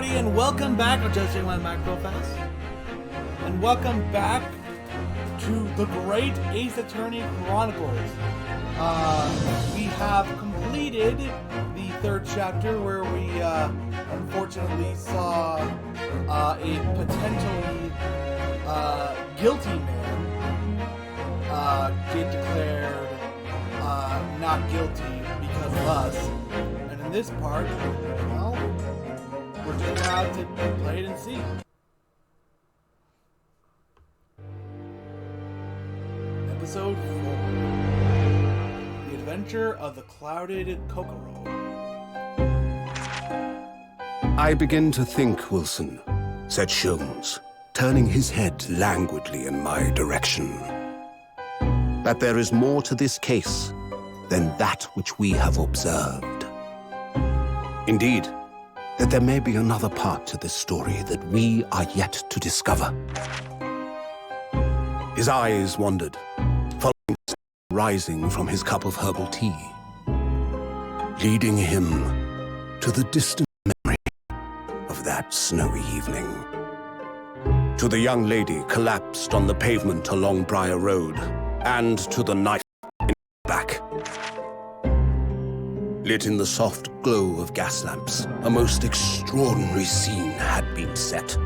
everybody, and welcome back. I'm just checking my mic real fast. And welcome back to the Great Ace Attorney Chronicles. We have completed the third chapter where we unfortunately saw a potentially guilty man get declared not guilty because of us. And in this part, well, we're just about to play it and see. Episode 4. The Adventure of the Clouded Kokoro. I begin to think, Wilson, said Sholmes, turning his head languidly in my direction, that there is more to this case than that which we have observed. Indeed, that there may be another part to this story that we are yet to discover. His eyes wandered, following the rising from his cup of herbal tea, leading him to the distant memory of that snowy evening. To the young lady collapsed on the pavement along Briar Road, and to the knife in her back. Lit in the soft glow of gas lamps, a most extraordinary scene had been set.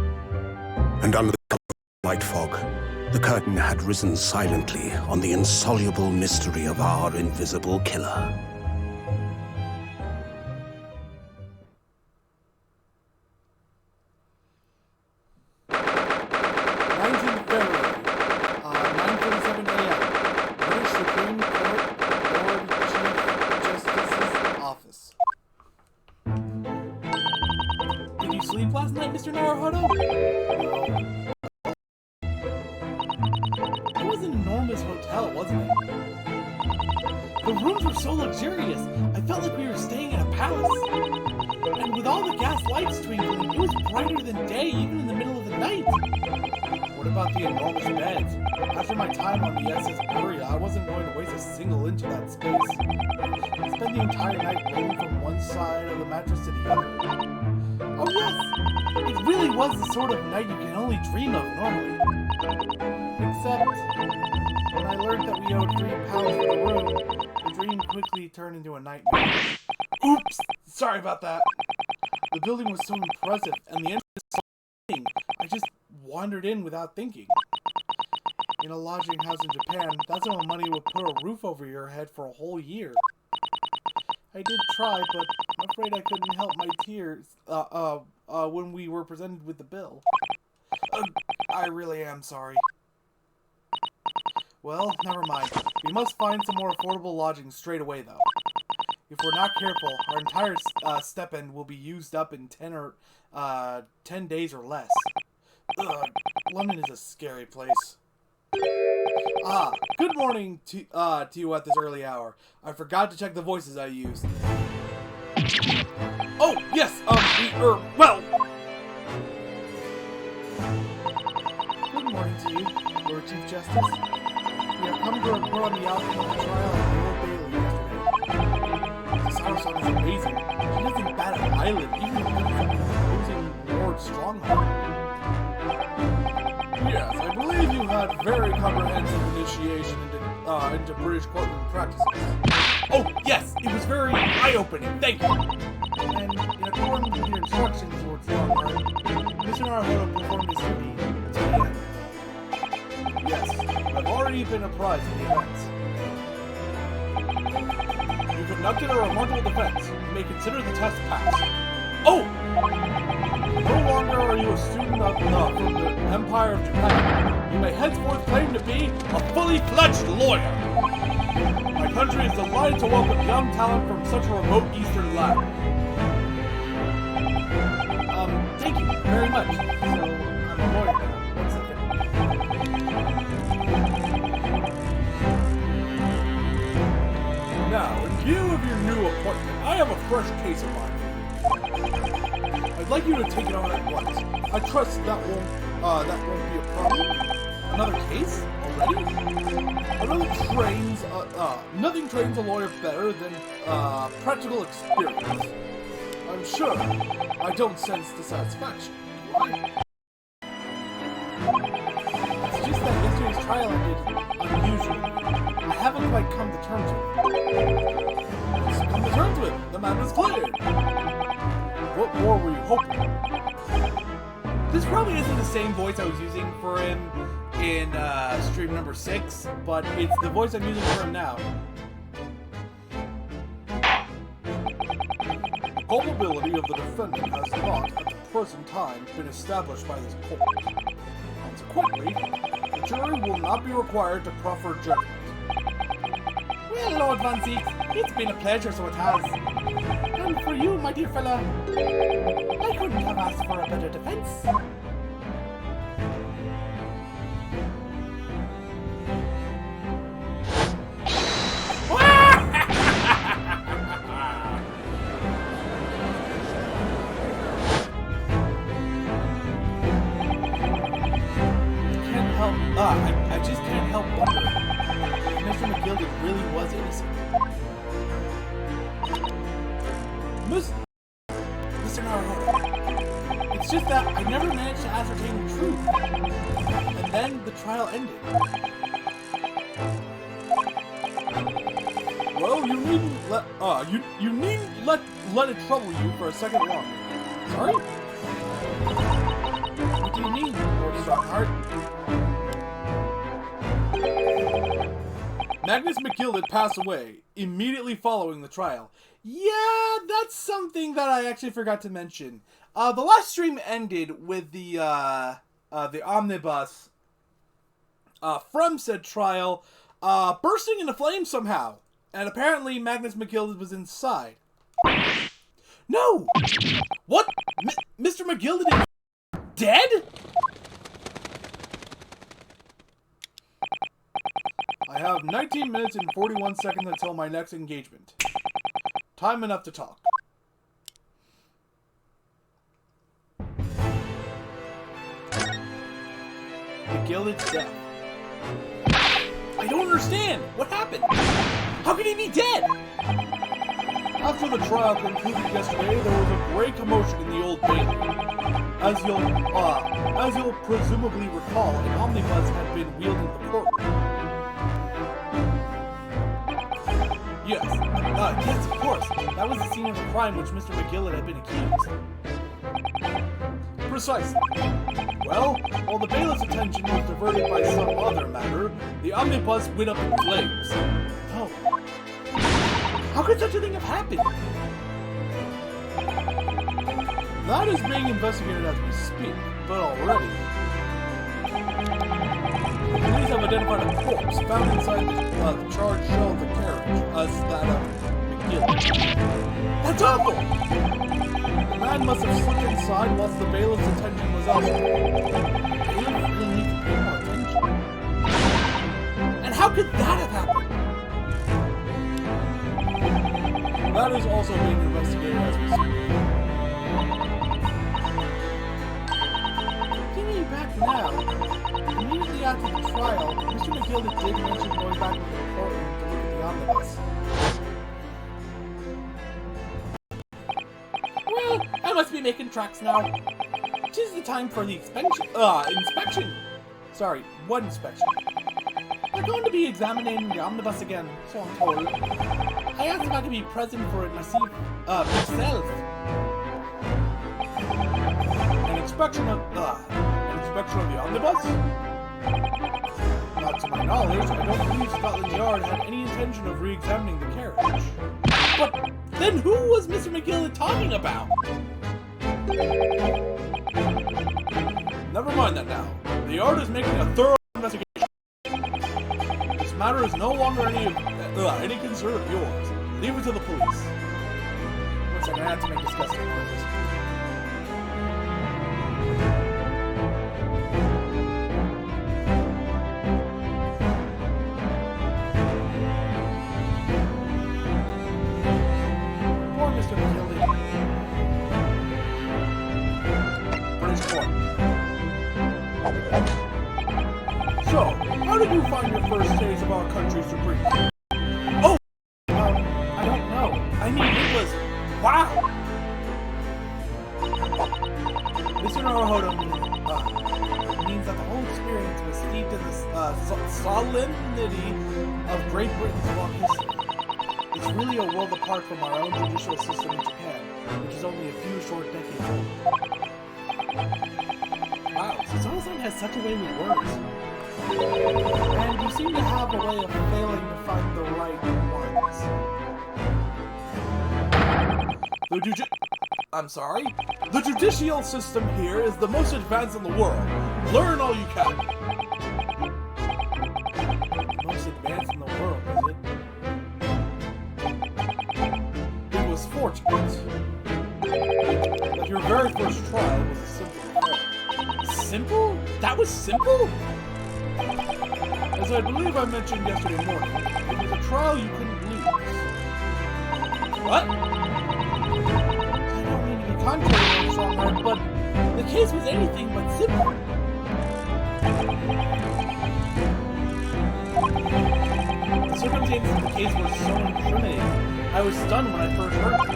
And under the cover of white fog, the curtain had risen silently on the insoluble mystery of our invisible killer. 19th February, 9:47 a.m. British Supreme Court, Lord Chief Justice's office. Did you sleep last night, Mr. Naruhodo? No. It was an enormous hotel, wasn't it? The rooms were so luxurious, I felt like we were staying in a palace. And with all the gas lights twinkling, it was brighter than day, even in the middle of the night. What about the enormous beds? After my time on the SS Buria, I wasn't going to waste a single inch of that space. I spent the entire night rolling from one side of the mattress to the other. Oh yes! It really was the sort of night you can only dream of normally. Except, when I learned that we owed £3 for the room, the dream quickly turned into a nightmare. Oops! Sorry about that. The building was so impressive, and the entrance was so big, I just wandered in without thinking. In a lodging house in Japan, that's how money would put a roof over your head for a whole year. I did try, but I'm afraid I couldn't help my tears when we were presented with the bill. I really am sorry. Well, never mind. We must find some more affordable lodging straight away, though. If we're not careful, our entire stipend will be used up in 10 days or less. Ugh, London is a scary place. Good morning to you at this early hour. I forgot to check the voices I used. Oh, yes, well. Good morning to you, Lord Chief Justice. We have come to report on the outcome of the trial of Lord Bailey yesterday. Sarasot is amazing. She doesn't bat an eyelid, even if losing Lord Stronghold. Yes, I believe you had very comprehensive initiation into British courtroom practices. Oh, yes, it was very eye-opening, thank you. And in accordance with your instructions, Lord Stronghold, Mr. Naruhodo performed his duty until the end. Yes, I've already been apprised of the events. You conducted a remarkable defense. You may consider the test passed. Oh! No longer are you a student of from the Empire of Japan. You may henceforth claim to be a fully fledged lawyer. My country is delighted to welcome young talent from such a remote eastern land. Thank you very much. So, I'm a lawyer now. One second. Now, in view of your new appointment, I have a fresh case of mine. I'd like you to take it on at once. I trust that won't be a problem. Another case? Already? Nothing trains a lawyer better than practical experience. I'm sure I don't sense dissatisfaction. Right? It's just that yesterday's trial ended unusually. I haven't quite come to terms with it. Let's come to terms with it. The man was cleared. What more were you hoping? This probably isn't the same voice I was using for him in stream number 6, but it's the voice I'm using for him now. The culpability of the defendant has not, at the present time, been established by this court. Consequently, the jury will not be required to proffer judgment. Well, Lord Van Zeek, it's been a pleasure, so it has. And for you, my dear fella, I couldn't have asked for a better defense. I just can't help wondering if Mr. McGilden really was innocent. Mr. Naruhodo, it's just that I never managed to ascertain the truth. And then the trial ended. Well, you needn't let it trouble you for a second longer. Sorry? What do you mean, Lord Strongheart? Magnus McGilden passed away immediately following the trial. Yeah, that's something that I actually forgot to mention. The last stream ended with the omnibus from said trial bursting into flames somehow, and apparently Magnus McGilden was inside. No! What? Mr. McGilden is dead? I have 19 minutes and 41 seconds until my next engagement. Time enough to talk. McGilden's dead. I don't understand! What happened? How could he be dead? After the trial concluded yesterday, there was a great commotion in the Old Bailey. As you'll presumably recall, an omnibus had been wheeled into the courtroom. Yes, yes, of course. That was the scene of the crime which Mr. McGilden had been accused. Precisely. Well, while the bailiff's attention was diverted by some other matter, the omnibus went up in flames. Oh. How could such a thing have happened? That is being investigated as we speak, but already. The police have identified a corpse found inside the charred shell of the carriage as that of McGilden. That's awful! The man must have slipped inside whilst the bailiff's attention was elsewhere. The bailiff really needs to pay more attention. And how could that have happened? That is also being investigated as we speak. Getting back now. Immediately after the trial, Mr. McGilden did mention going back to the courtroom to look at the omnibus. Well, I must be making tracks now. 'Tis the time for the inspection. Sorry, what inspection? They're going to be examining the omnibus again, so I'm told. I asked if I could be present for it myself. An inspection of the omnibus? Not to my knowledge, I don't believe Scotland Yard had any intention of re-examining the carriage. But then who was Mr. McGilden talking about? Never mind that now. The Yard is making a thorough investigation. This matter is no longer any concern of yours. Leave it to the police. One second, I have to make disgusting noises. So, how did you find your first taste of our country's supreme? Oh! I don't know. I mean, it was... wow! solemnity of Great Britain's long history. It's really a world apart from our own judicial system in Japan, which is only a few short decades old. Wow, Suzuno-san has such a way with words. And you seem to have a way of failing to find the right ones. I'm sorry? The judicial system here is the most advanced in the world. Learn all you can. Most advanced in the world, is it? It was fortunate. But your very first trial was a simple affair. Simple? That was simple? As I believe I mentioned yesterday morning, it was a trial you couldn't lose. What? Contrary, strong but the case was anything but simple. The circumstances of the case were so incriminating. I was stunned when I first heard it.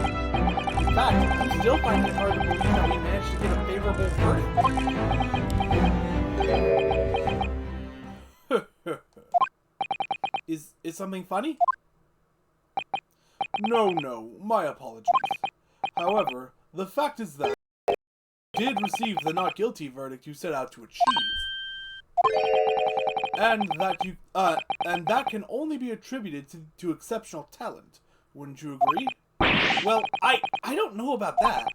In fact, I'm still finding it hard to believe that we managed to get a favorable verdict. Is something funny? No, my apologies. However, the fact is that you did receive the not guilty verdict you set out to achieve. And that can only be attributed to exceptional talent. Wouldn't you agree? Well, I don't know about that.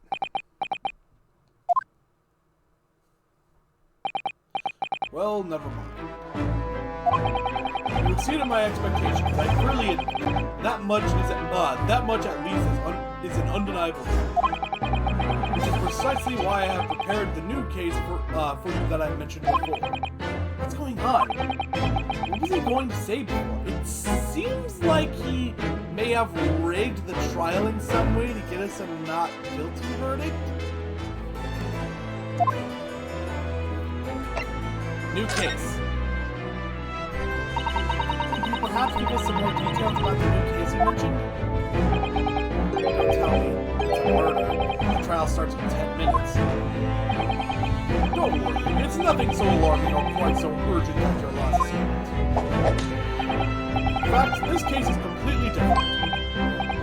Well, never mind. You exceeded my expectations. I really admit that much at least is an undeniable truth. Which is precisely why I have prepared the new case for you that I mentioned before. What's going on? What was he going to say before? It seems like he may have rigged the trial in some way to get us a not guilty verdict. New case. Could you perhaps give us some more details about the new case you mentioned? Don't tell me. It's a murder. The trial starts in 10 minutes. Don't worry. It's nothing so alarming or quite so urgent as your last statement. In fact, this case is completely different.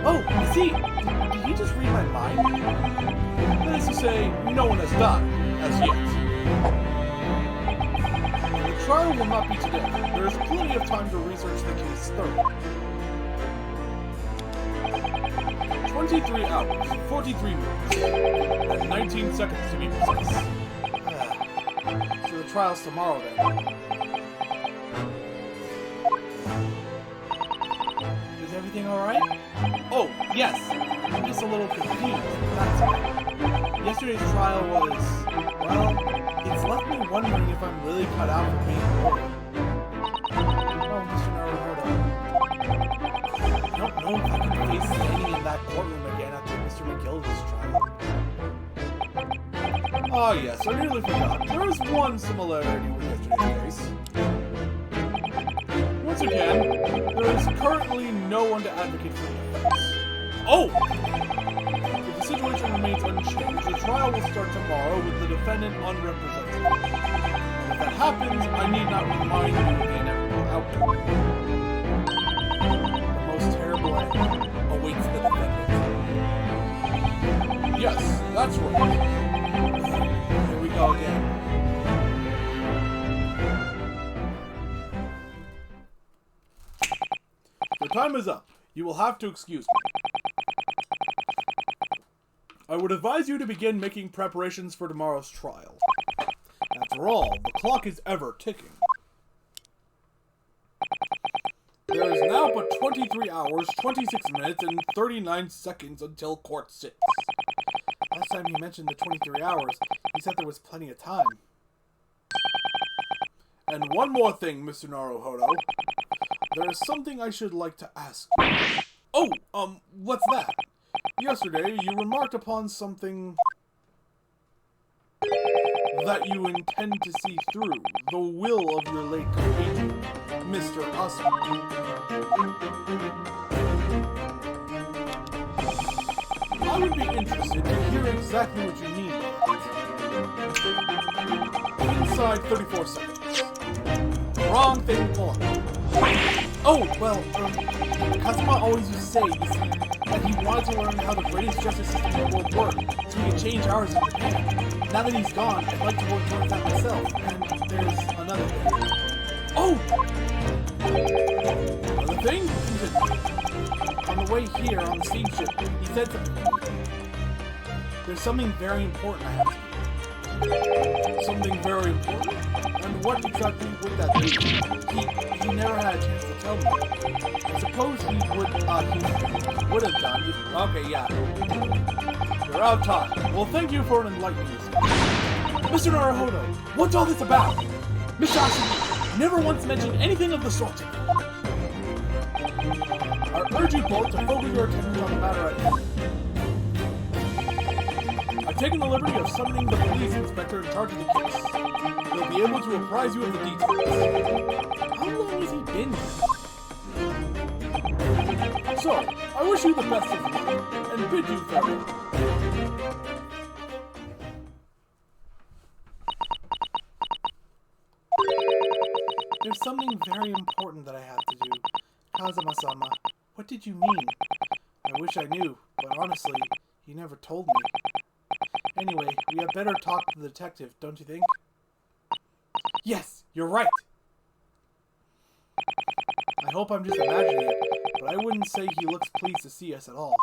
Oh, I see. Did he just read my mind? That is to say, no one has died, as yet. The trial will not be today. There is plenty of time to research the case thoroughly. 23 hours, 43 minutes, and 19 seconds to be precise. So the trial's tomorrow then. Is everything alright? Oh, yes! I'm just a little confused. That's all. Yesterday's trial was... well, it's left me wondering if I'm really cut out for being a lawyer. Oh, Mr. Naruhodo. I don't know if I can face standing in that courtroom again after Mr. McGilda's trial. Ah, yes, I nearly forgot. There is one similarity with yesterday's case. Once again, there is currently no one to advocate for the defense. Oh! If the situation remains unchanged, the trial will start tomorrow with the defendant unrepresented. And if that happens, I need not remind you of the inevitable outcome. The most terrible end awaits the defendant. Yes, that's right. Here we go again. The time is up. You will have to excuse me. I would advise you to begin making preparations for tomorrow's trial. After all, the clock is ever ticking. There is now but 23 hours, 26 minutes, and 39 seconds until court sits. Last time he mentioned the 23 hours, he said there was plenty of time. And one more thing, Mr. Naruhodo. There is something I should like to ask you. Oh, what's that? Yesterday, you remarked upon something that you intend to see through, the will of your late agent, Mr. Osmond. I would be interested to hear exactly what you mean by that. Inside 34 seconds. Wrong thing to pull up. Oh, well, Kazuma always used to say, you see, that he wanted to learn how the greatest justice system in the world worked, so he could change ours in Japan. Now that he's gone, I'd like to work towards that myself, and there's another thing. Oh! Another thing? On the way here, on the steamship, he said something. There's something very important I have to do. Something very important? And what exactly would that be? He never had a chance to tell me. I suppose he would have done. Okay, yeah. You're out of time. Well, thank you for enlightening us. Mr. Naruhodo, what's all this about? Mr. Ashiki never once mentioned anything of the sort to me. I urge you both to focus your attention on the matter at hand. I've taken the liberty of summoning the police inspector in charge of the case. He'll be able to apprise you of the details. How long has he been here? So, I wish you the best of luck, and bid you farewell. There's something very important that I have to do. Kazuma-sama, what did you mean? I wish I knew, but honestly, you never told me. Anyway, we had better talk to the detective, don't you think? Yes, you're right! I hope I'm just imagining it, but I wouldn't say he looks pleased to see us at all.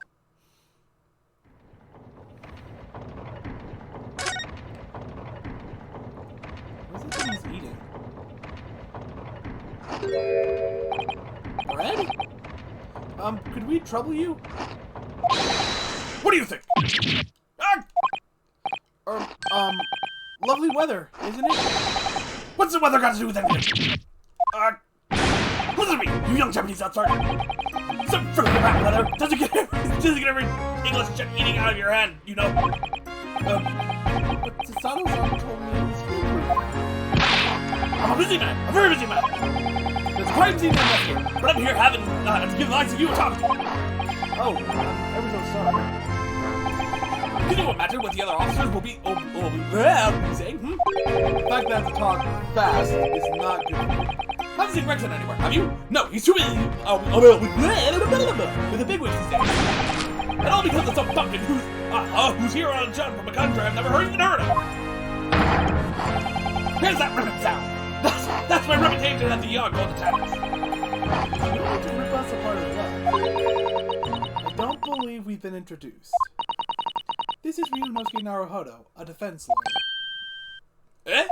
What is it that he's eating? Bread? Could we trouble you? What do you think? Lovely weather, isn't it? What's the weather got to do with anything? Listen to me, you young Japanese outsider. Some friggin' crap weather doesn't get every English chip eating out of your head, you know? But Sasato-san told me it was good. I'm a busy man, a very busy man. There's a crime scene to investigate, but I'm here having to give the likes of you a talk to. Oh, ever so sorry. Can you imagine what the other officers will be saying? The fact that I have to talk fast is not good. Haven't seen Gregson anywhere, have you? No, he's too busy with the bigwigs these days. And all because of some pumpkin who's here on a job from a country I've never even heard of. Here's that ribbon sound. That's my reputation at the yard called the Towers. You want to rip us apart as well. I don't believe we've been introduced. This is Ryunosuke Naruhodo, a defense lawyer. Eh?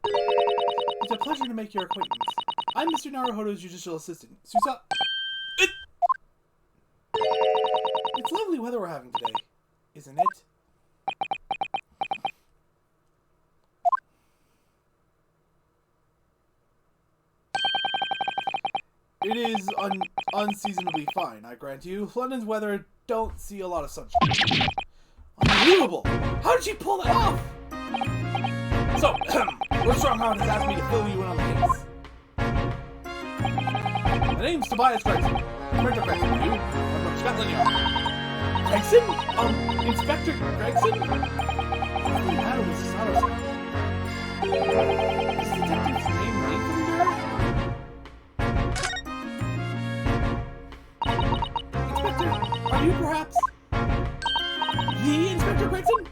It's a pleasure to make your acquaintance. I'm Mr. Naruhodo's judicial assistant, Susa... It's lovely weather we're having today, isn't it? It is unseasonably fine, I grant you. London's weather don't see a lot of sunshine. Unbelievable! How did she pull that off? So, Lord Strongheart has asked me to fill you in on the case. My name's Tobias Gregson. Inspector Gregson, are you? I'm from Scotland Yard. Gregson? Inspector Gregson? What's the matter with Sasato-san? Is the detective's name Nathan there? Inspector, are you perhaps the Inspector Gregson?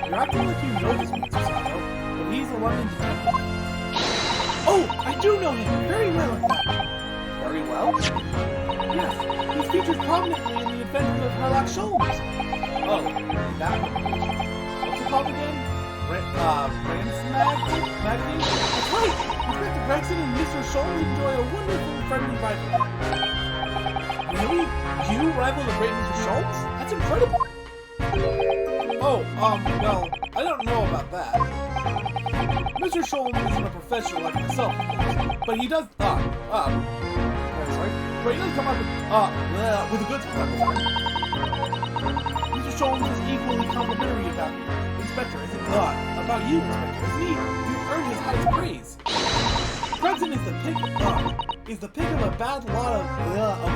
You're acting like you know this man, Susato, but he's a London detective. Oh, I do know him very well, in fact. Very well? Yes, he's featured prominently in the adventures of Sherlock Holmes. Oh, that one. What's it called again? Magazine? That's right! Inspector Gregson and Mr. Sholmes enjoy a wonderful friendly rivalry. Really? You rival the great Mr. Sholmes? That's incredible! Oh, well, I don't know about that. Mr. Sholmes isn't a professional like myself, of course, but he does, sorry, but he does come up with a good time. Mr. Sholmes is equally complimentary about you, Inspector, isn't he? About you, Inspector, isn't he? You've earned his highest praise. Gregson is the pick of a bad lot of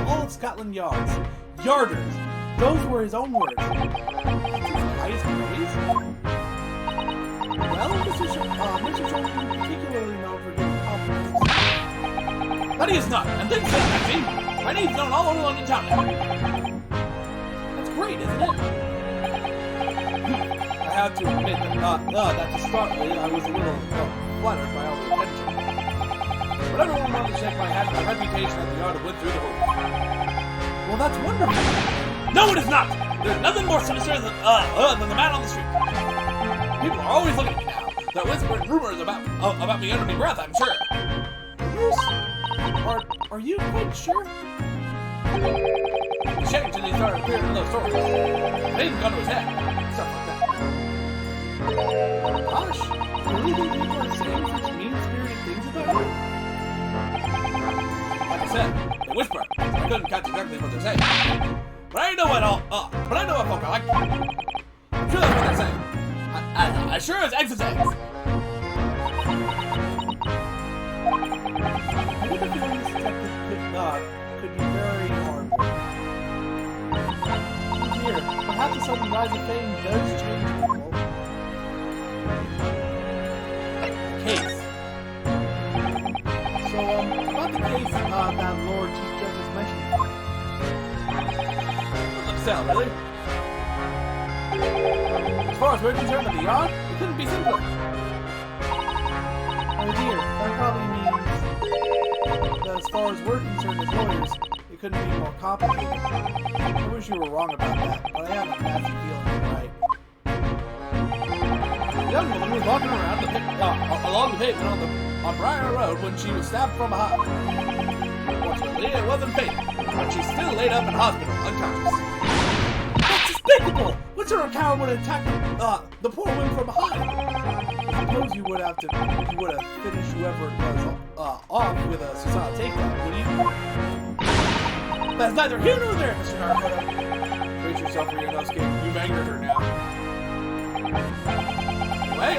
all of Scotland Yard's yarders. Those were his own words. That's his highest praise? Well, Mr. Shulman is particularly known for giving compliments. But he is not, and things like that, see? My name's known all over London town now. That's great, isn't it? I have to admit that to start with, I was a little flattered by all the attention. But everyone wanted to shake my hat, and my reputation at the yard went through the roof. Well, that's wonderful. No, it is not! There's nothing more sinister than the man on the street. People are always looking at me now. They're whispering rumors about me under my breath, I'm sure. Are you quite sure? It's shame till he started appearing in those stories. They even gun to his head. Stuff like that. Gosh, really think people are saying such mean-spirited things about you? Like I said, they whisper. I couldn't catch exactly what they're saying. But I know what folk are like. I'm sure that's what they're saying. I sure as eggs is eggs. I think the feeling this detective could be very hard. Here, perhaps a sudden rise of fame does change people. Case. So, about the case that Lord Chief Judge has mentioned. Upsell, really? As far as we're concerned, at the yard, it couldn't be simpler. Oh dear, that probably means that as far as we're concerned as lawyers, it couldn't be more complicated. I wish you were wrong about that, but I have a nasty feeling you're right. The young woman was walking around along the pavement on Briar Road when she was stabbed from behind. Fortunately, it wasn't fatal, but she's still laid up in hospital, unconscious. That's despicable! What sort of coward would attack the poor woman from behind? I suppose you would have finished whoever it was off with a suicide takedown, would you? That's neither here nor there, Mr. Narcoda. Brace yourself for your no escape. You've angered her now. Anyway,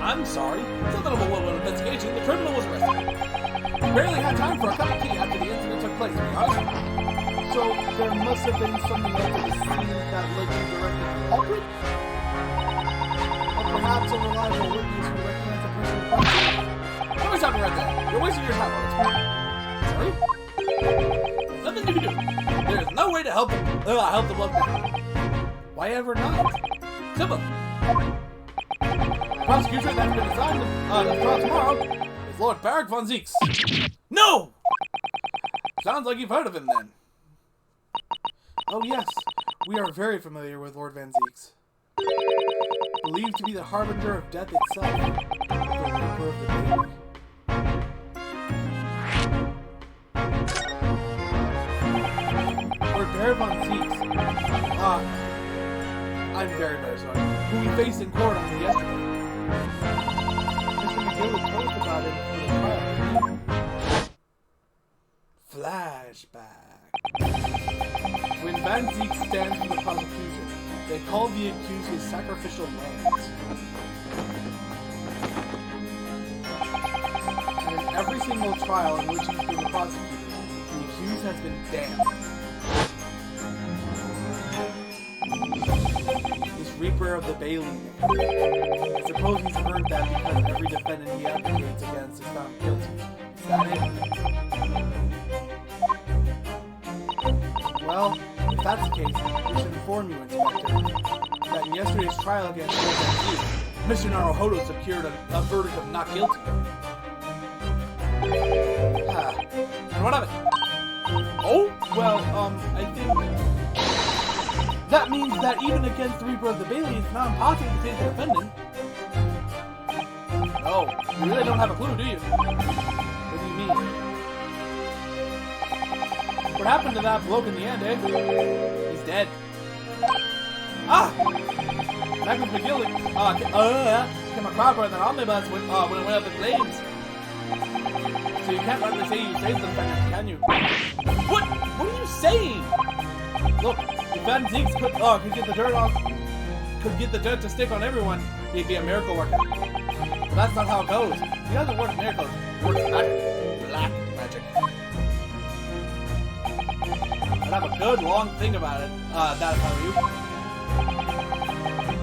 I'm sorry. Something of a woman investigation. The criminal was arrested. Barely had time for a cup of tea after the incident took place, to be honest. So, there must have been something else at the scene that led you directly to the culprit? Or perhaps a reliable witness who recognized the person who crime? Let me stop you right there. You're wasting your time on this. Sorry? There's nothing you can do. There's no way to help them look down. Why ever not? Simple. The prosecution that's been assigned to the trial tomorrow is Lord Barrack von Zeeks. No! Sounds like you've heard of him then. Oh yes, we are very familiar with Lord Van Zeeks. Believed to be the harbinger of death itself, the Reaper of the Baby. Lord Barrack von Zeeks, I'm very, very sorry, who we faced in court only yesterday. Mr. McGill told us about it for the trial. Flashback. When Van Zeek stands for the prosecution, they call the accused his sacrificial lambs. And in every single trial in which he's been prosecuted, the accused has been damned. This Reaper of the Bailey name. I suppose he's earned that because every defendant he advocates against is found guilty. Is that it? Well, if that's the case, we should inform you, Inspector, that in yesterday's trial against Mr. Naruhodo secured a verdict of not guilty. And what of it? Oh, well, I think that means that even against the Reaper of the Bailey, it's not impossible to take the defendant. No, you really don't have a clue, do you? What do you mean? What happened to that bloke in the end, eh? He's dead. Ah! Magnus McGill came a crowd in an omnibus when it went up in flames. So you can't rightly say you saved them, can you? What? What are you saying? Look, if Van Zeeks could get the dirt off, could get the dirt to stick on everyone, he'd be a miracle worker. But that's not how it goes. He doesn't work miracles. He works magic. Black magic. I'd have a good long think about it. That if I were you.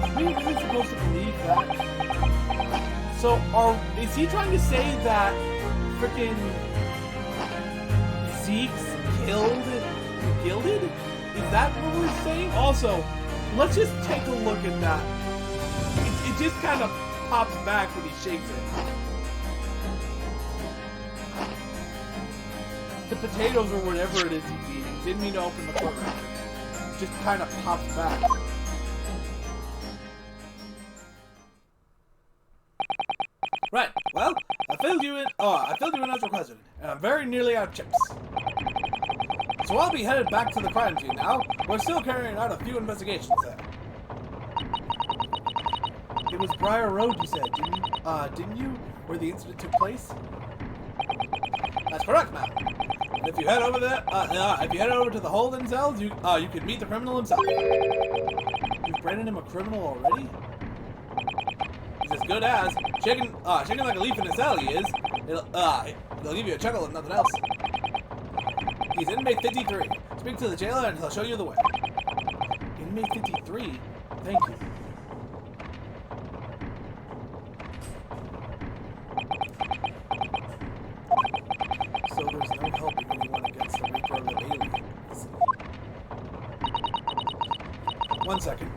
Are we really supposed to believe that? So, is he trying to say that frickin' Zeke's killed the Gilded? Is that what we're saying? Also, let's just take a look at that. It just kind of pops back when he shakes it. The potatoes or whatever it is he's eating didn't mean to open the court record. It just kind of pops back. Right. Well, I filled you in as requested, and I'm very nearly out of chips. So I'll be headed back to the crime scene now. We're still carrying out a few investigations there. It was Briar Road, you said, didn't you? Where the incident took place? That's correct, ma'am. And if you head over there, to the Holden cells, you can meet the criminal himself. You've branded him a criminal already? He's as good as shaking like a leaf in a cell. He is. It'll give you a chuckle and nothing else. He's inmate 53. Speak to the jailer and he'll show you the way. Inmate 53? Thank you. So there's no helping anyone against the Reaper of the aliens. 1 second.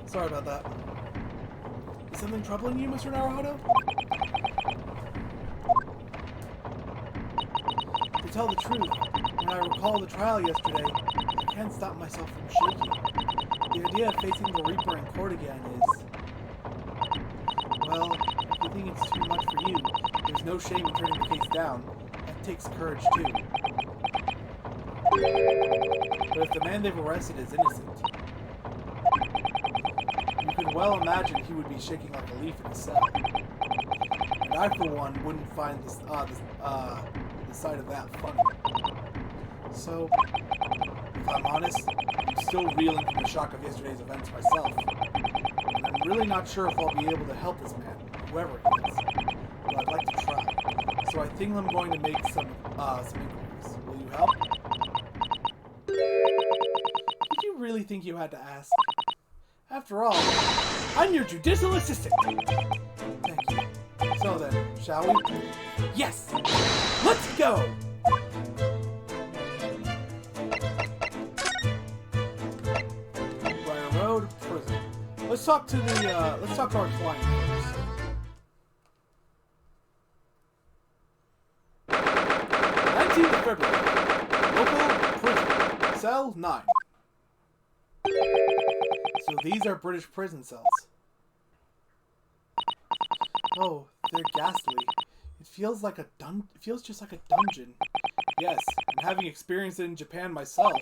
Sorry about that. Is something troubling you, Mr. Naruhodo? To tell the truth, when I recall the trial yesterday, I can't stop myself from shaking. The idea of facing the Reaper in court again is... Well, if you think it's too much for you, there's no shame in turning the case down. That takes courage, too. But if the man they've arrested is innocent, you could well imagine he would be shaking like a leaf in his cell. And I, for one, wouldn't find the sight of that funny. So, if I'm honest, I'm still reeling from the shock of yesterday's events myself. And I'm really not sure if I'll be able to help this man, whoever he is. But I'd like to try. So I think I'm going to make some inquiries. Will you help? Did you really think you had to ask? After all, I'm your judicial assistant. Thank you. So then, shall we? Yes! Let's go! Briar Road, prison. Let's talk to our client first. 19th of February. Local prison. Cell 9. So these are British prison cells. Oh, they're ghastly. It feels just like a dungeon. Yes, and having experienced it in Japan myself,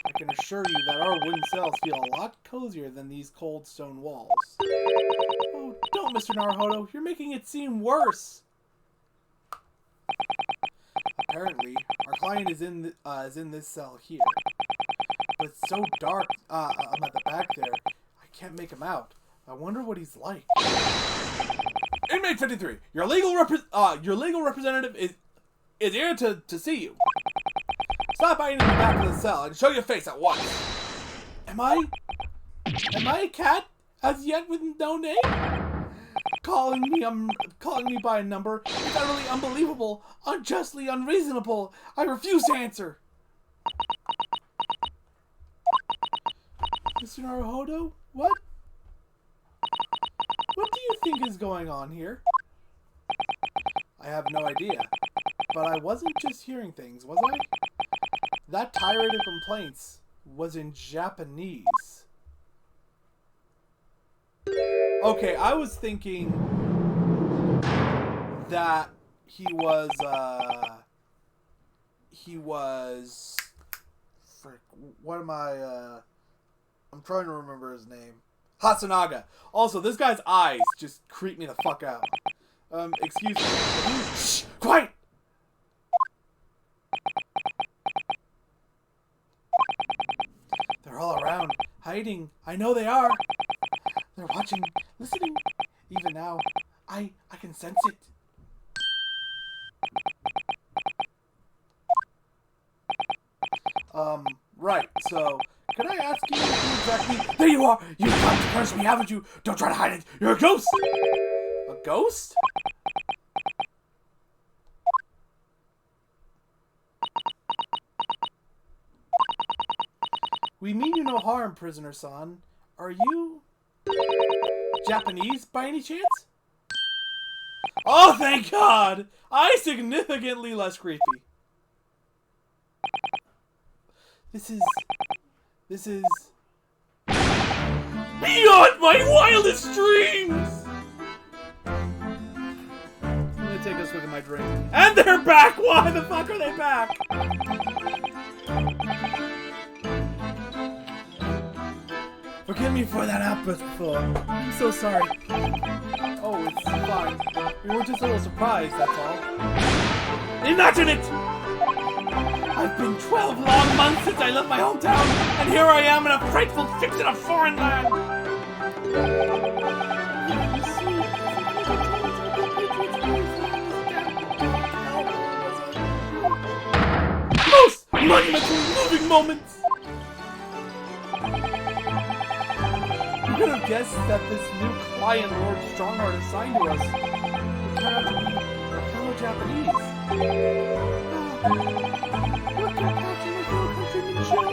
I can assure you that our wooden cells feel a lot cozier than these cold stone walls. Oh, don't, Mr. Naruhodo. You're making it seem worse. Apparently, our client is in this cell here. But it's so dark, I'm at the back there, I can't make him out. I wonder what he's like. Inmate 53, your legal representative is here to see you. Stop by in the back of the cell and show your face at once. Am I a cat as yet with no name? Calling me by a number is utterly unbelievable, unjustly unreasonable. I refuse to answer. Mr. Naruhodo, what? What do you think is going on here? I have no idea, but I wasn't just hearing things, was I? That tirade of complaints was in Japanese. Okay, I was thinking that he was, frick, what am I, I'm trying to remember his name. Hatsunaga. Also, this guy's eyes just creep me the fuck out. Excuse me. Shh! Quiet! They're all around, hiding. I know they are. They're watching, listening. Even now, I can sense it. Right, so, can I ask you exactly... There you are! You've come to curse me, haven't you? Don't try to hide it! You're a ghost! A ghost? We mean you no harm, prisoner-san. Are you... Japanese, by any chance? Oh, thank God! Significantly less creepy. This is... beyond my wildest dreams! I'm gonna take a swig of my drink. And they're back! Why the fuck are they back? Forgive me for that outburst before. I'm so sorry. Oh, it's fine. We were just a little surprised, that's all. Imagine it! I've been 12 long months since I left my hometown, and here I am in a frightful fix in a foreign land! Most monumental moving moments! You could have guessed that this new client Lord Strongheart assigned to us would turn out to be a fellow Japanese. What compassion with your countrymen show?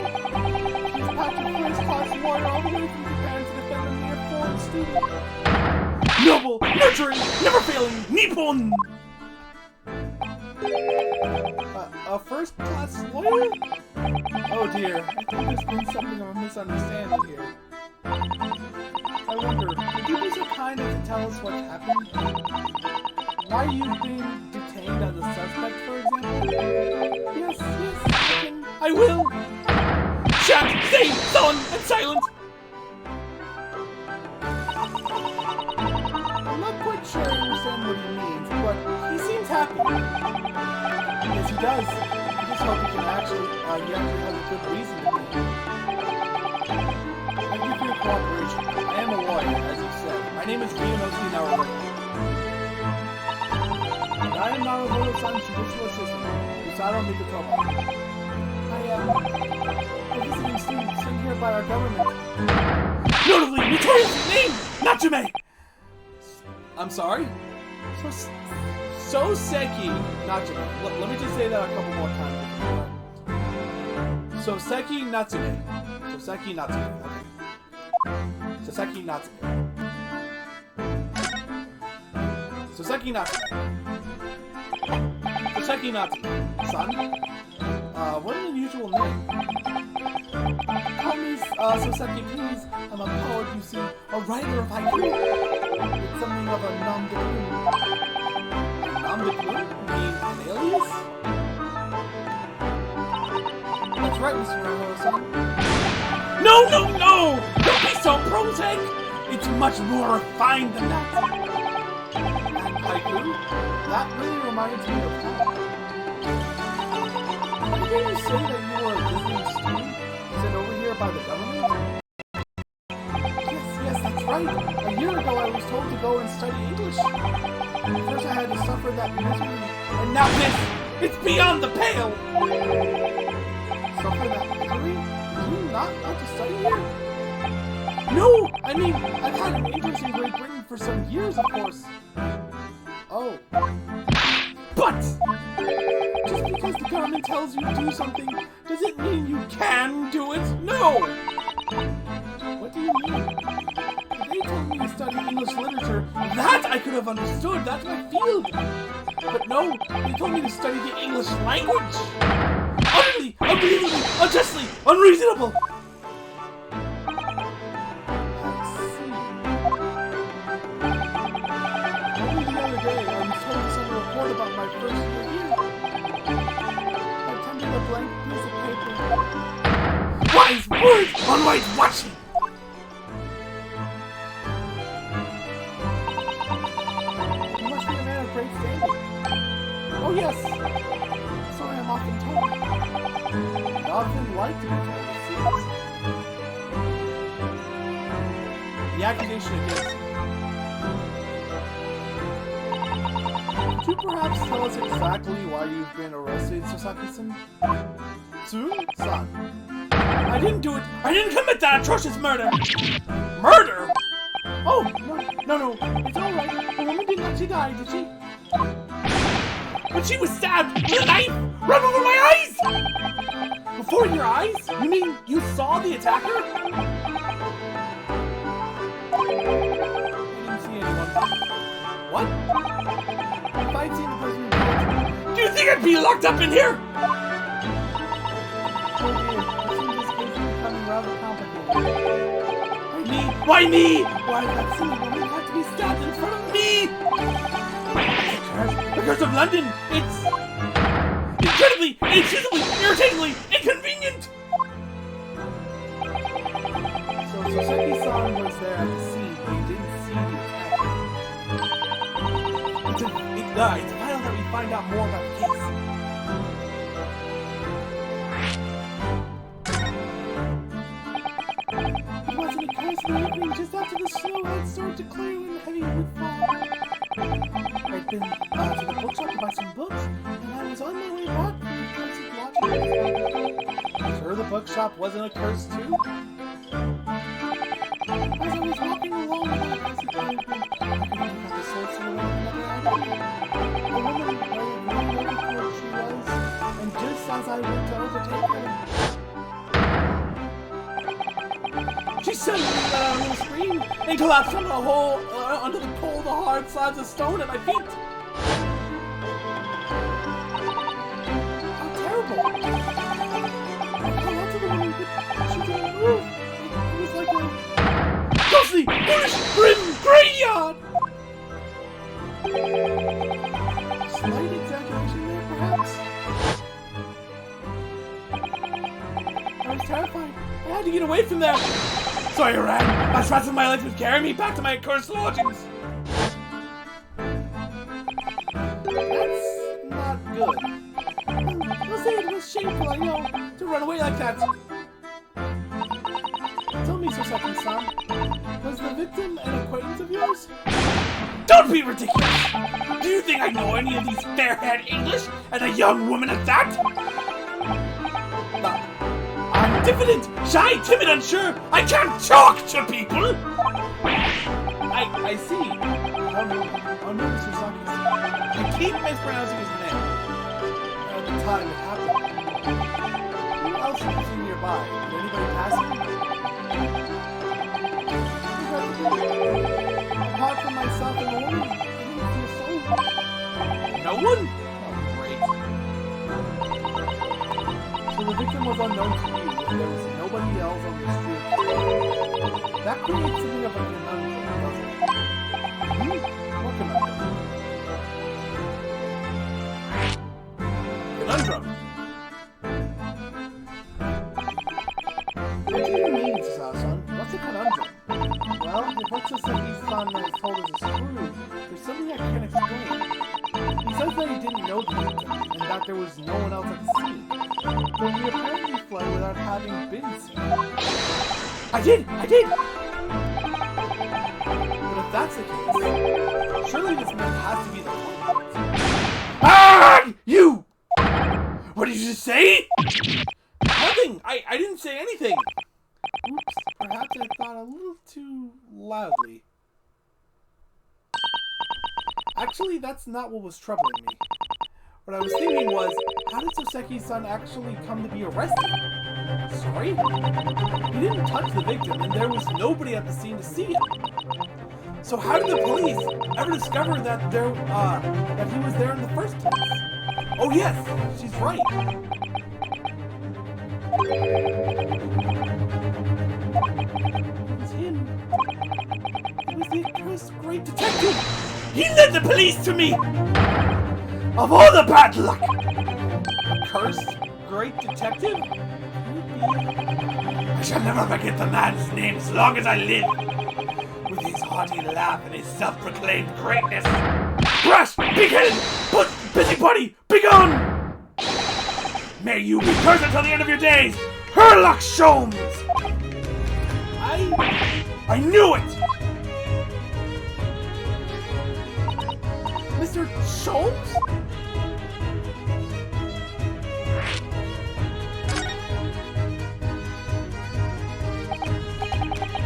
He's packed a first-class warrior all the way from Japan to defend a mere foreign student. Noble, nurturing, never-failing, Nippon! A first-class lawyer? Oh dear, I think there's been something of a misunderstanding here. I wonder, would you be so kind as to tell us what's happened? Why you've been detained as a suspect, for example? Yes, I will! Chat, stay sullen and silent! I'm not quite sure I understand what he means, but he seems happy. Yes, he does. I just hope he actually has a good reason to be. Thank you for your cooperation. I am a lawyer, as you said. My name is Ryunosuke Naruto. And I am Naruto-san's judicial assistant, Usado Mikotoba. I am a visiting student sent here by our government. Notably, notorious name, Natsume! I'm sorry? Soseki Natsume. Let me just say that a couple more times. Soseki Natsume. Soseki Natsume. Okay. Soseki Natsume. Soseki Natsume. Soseki Natsume. Son? What an unusual name. Call me Soseki, please. I'm a poet, you see. A writer of haiku. It's something of a nom de plume. Nom de plume? You mean an alias? That's right, Mr. Naruto-san. No! Don't be so prosaic! It's much more refined than that. And haiku? That really reminds me of that. Did you say that you were a visiting student sent over here by the government? Yes, that's right. A year ago I was told to go and study English. First I had to suffer that misery, and now this! It's beyond the pale! Suffer that misery? Do you not want to study here? No! I mean, I've had an English in Great Britain for some years, of course. Oh. But! Just because the government tells you to do something, does it mean you can do it? No! What do you mean? If they told me to study English literature, that I could have understood. That's my field. But no, they told me to study the English language. Utterly, unbelievably, unjustly, unreasonable. I see. Only the other day, I was told to send a report about my first year here. I tendered a blank piece of paper. Wise words on white watching. You must be a often like to be told secrets. The accusation against you. Could you perhaps tell us exactly why you've been arrested, Sasaki-san? San? I didn't do it! I didn't commit that atrocious murder! Murder? Oh, no, it's alright. The woman didn't actually die, did she? But she was stabbed with a knife right over my eyes! Before your eyes? You mean you saw the attacker? I didn't see anyone. What? If I'd seen the person who killed you, do you think I'd be locked up in here? Oh dear, I think this case is becoming rather complicated. Why me? Why did that silly woman have to be stabbed in front of me? The curse of London! It's incredibly, inexcusably, irritatingly inconvenient! So Soseki-san was there at the scene, but he didn't see the attack. It's vital that we find out more about the case. It was an encouraging evening just after the snow had started to clear and heavy would fall. I'd been to the bookshop to buy some books, and I was on my way back from the country lodging. Sure the bookshop wasn't a curse too? As I was walking along with that as it had been, I could the source of another item. A woman running over to where she was, and just as I went to overtake her, she suddenly let out a little scream and collapsed on the hole under the cold, hard slabs of stone at my feet. How terrible! I held on to the woman, but she didn't move. It was like a ghostly, ghoulish, grim graveyard! Slight exaggeration there, perhaps? I was terrified. I had to get away from there. So I ran as fast as my legs would carry me back to my cursed lodgings. That's not good. I'll say it was shameful, I know, to run away like that. Tell me, Soseki-san, was the victim an acquaintance of yours? Don't be ridiculous! Do you think I know any of these fair-haired English, and a young woman at that? I'm diffident, shy, timid, unsure. I can't talk to people! I see. Oh no, Mr. Saki. I keep mispronouncing his name. At the time it happened. Who else was nearby? Did anybody pass him? Apart from myself and the woman, I didn't see a soul. No one? Oh, great. So the victim was unknown to you, and there was nobody else on the street. That creates something of a conundrum, doesn't it? What conundrum? Conundrum? What do you mean, son? What's a conundrum? Well, if what Soseki's-san has told us is true, there's something I can't explain. He says that he didn't know the victim, and that there was no one else at the scene. But he apparently fled without having been seen. I did! But if that's the case, surely this man has to be the culprit. Ah! You! What did you just say? Nothing! I didn't say anything! Oops, perhaps I thought a little too loudly. Actually, that's not what was troubling me. What I was thinking was, how did Soseki's-san actually come to be arrested? Sorry? He didn't touch the victim, and there was nobody at the scene to see him. So how did the police ever discover that that he was there in the first place? Oh yes, she's right. It was him. It was the accursed great detective. He led the police to me. Of all the bad luck! Cursed great detective? I shall never forget the man's name as long as I live. With his hearty laugh and his self-proclaimed greatness. Brash, big-headed, busybody, begone! May you be cursed until the end of your days! Herlock Sholmes! I knew it! Mr. Sholmes?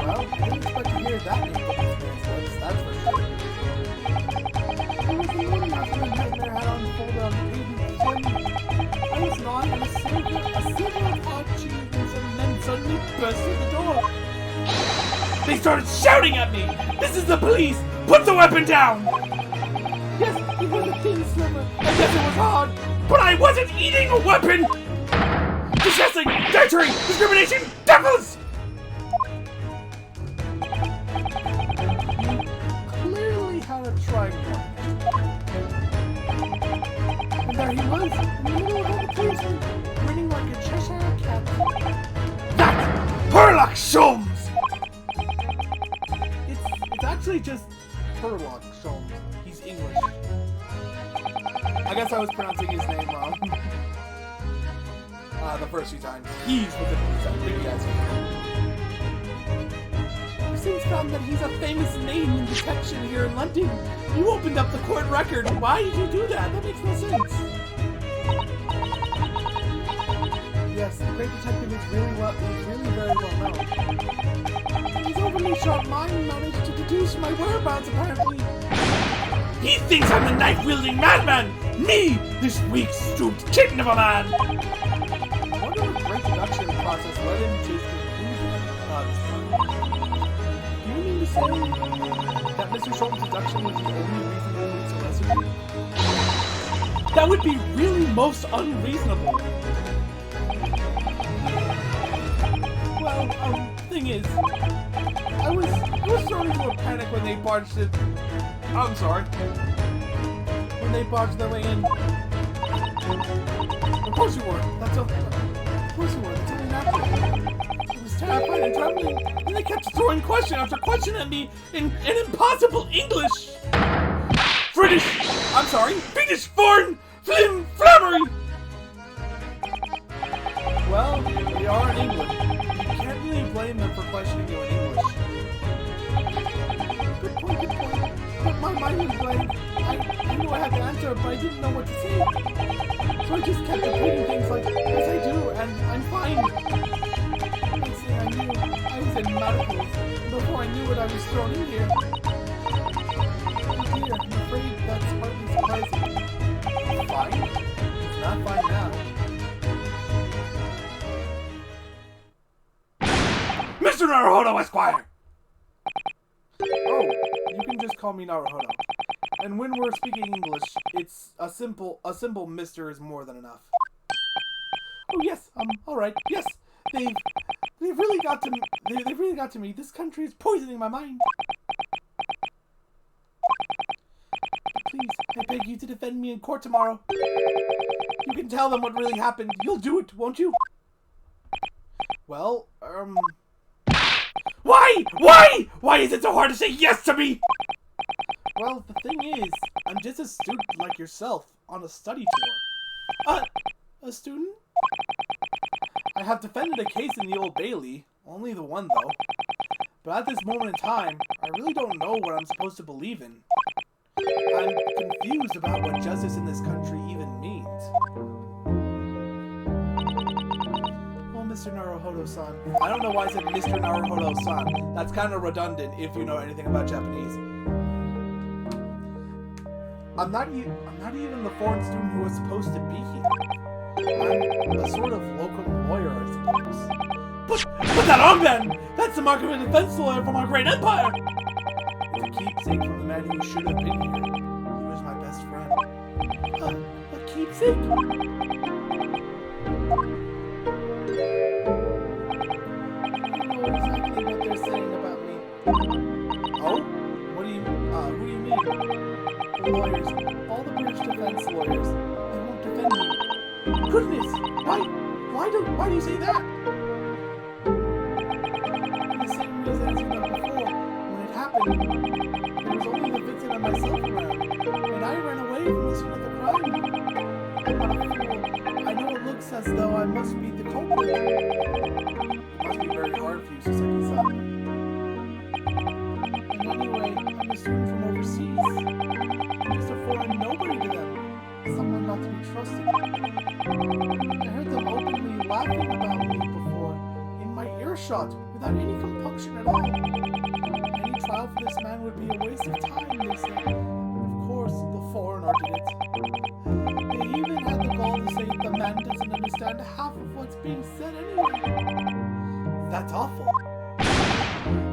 Well, I didn't expect to hear that name from this man's lips, that's for sure. It was the morning after the nightmare had unfolded on the pavement before me. I was gnawing on a silver hot cheese when some men suddenly burst through the door. They started shouting at me! This is the police! Put the weapon down! Yes, it was a thin sliver. I guess it was hard, but I wasn't eating a weapon! Disgusting! Treachery! Discrimination! Devils! You clearly had a triangle. And there he was, in the middle of all the policemen, grinning like a Cheshire cat. That's Herlock Sholmes! It's actually just Herlock Sholmes. He's English. I guess I was pronouncing his name wrong. The first few times. He's with the police. I think you guys know. You've since found that he's a famous name in detection here in London. You opened up the court record. Why did you do that? That makes no sense. Yes, the great detective is really very well known. His overly sharp mind managed to deduce my whereabouts, apparently. He thinks I'm the knife-wielding madman! Me, this weak, stooped kitten of a man! I wonder what great deduction process led him to his conclusion. Do you mean to say that Mr. Sholmes' deduction was the only reason that leads to recipe? That would be really most unreasonable. Well, thing is, I was thrown into a panic when they barged it. I'm sorry. When they barged their way in. Of course you were. That's okay. Of course you were. That's only natural. I was terrified and trembling, and they kept throwing question after question at me in impossible English. British, foreign, flim, flammery. Well, we are in England. You can't really blame them for questioning you in English. Good point. But my mind was blank. I knew I had to answer, but I didn't know what to say. So I just kept repeating things like, yes I do, and I'm fine. Next thing I knew, I was in medicals. Before I knew it, I was thrown in here. Oh dear, I'm afraid that's hardly surprising. Fine? It's not fine now. Mr. Naruhodo, Esquire! Oh, you can just call me Naruhodo. And when we're speaking English, it's a simple Mr. is more than enough. Oh yes, alright, yes. They've really got to me. This country is poisoning my mind. Please, I beg you to defend me in court tomorrow. You can tell them what really happened. You'll do it, won't you? Well, Why is it so hard to say yes to me? Well, the thing is, I'm just a student like yourself on a study tour. A student? I have defended a case in the Old Bailey. Only the one, though. But at this moment in time, I really don't know what I'm supposed to believe in. I'm confused about what justice in this country even means. Mr. Naruhodo-san. I don't know why I said Mr. Naruhodo-san. That's kind of redundant if you know anything about Japanese. I'm not even the foreign student who was supposed to be here. I'm a sort of local lawyer, I suppose. Put that on then! That's the mark of a defense lawyer from our great empire! It's a keepsake from the man who should have been here. He was my best friend. A keepsake? Exactly what they're saying about me. Oh? Who do you mean? The lawyers. All the British defense lawyers. They won't defend me. Goodness! Why do you say that? For the same reason as you know before. When it happened, there was only the victim and myself around. And I ran away from the scene of the crime. I'm not a fool. I know it looks sad as though I must be the culprit. It must be very hard for you, Sasaki-san. And anyway, I'm a student from overseas. I'm just a foreign nobody to them. Someone not to be trusted. I heard them openly laughing about me before, in my earshot, without any compunction at all. Any trial for this man would be a waste of time, they said. Of course, the foreigner did it. They even had the gall to say the man doesn't understand half of what's being said anyway. That's awful.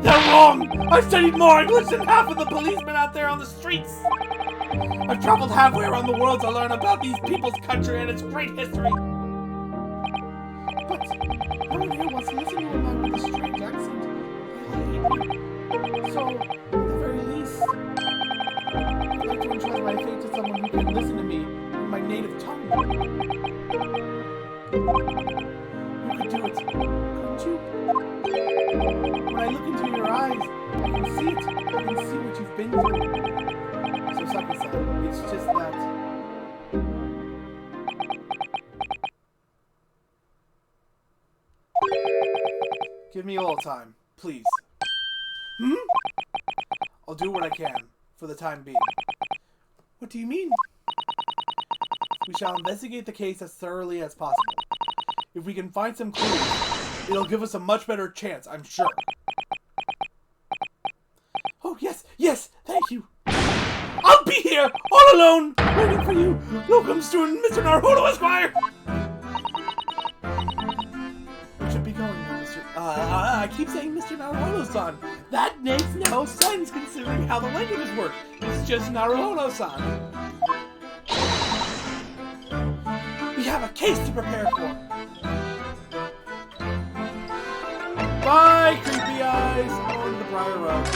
They're wrong! I've studied more English than half of the policemen out there on the streets! I've traveled halfway around the world to learn about these people's country and its great history. But no one here wants to listen to a man with a strange accent. So, at the very least, I'd like to entrust my fate to someone who can listen to me in my native tongue. You could do it, couldn't you? When I look into your eyes, I can see it. I can see what you've been through. So, Saki-san, it's just that. Give me a little time, please. I'll do what I can, for the time being. What do you mean? We shall investigate the case as thoroughly as possible. If we can find some clues, it'll give us a much better chance, I'm sure. Oh, yes, thank you. I'll be here, all alone, waiting for you. Welcome, student Mr. Naruhodo, Esquire. We should be going now, Mr. I keep saying Mr. Naruhodo-san. That makes no sense considering how the languages work. It's just Naruhodo-san. We have a case to prepare for. Bye, creepy eyes, on the Briar Road.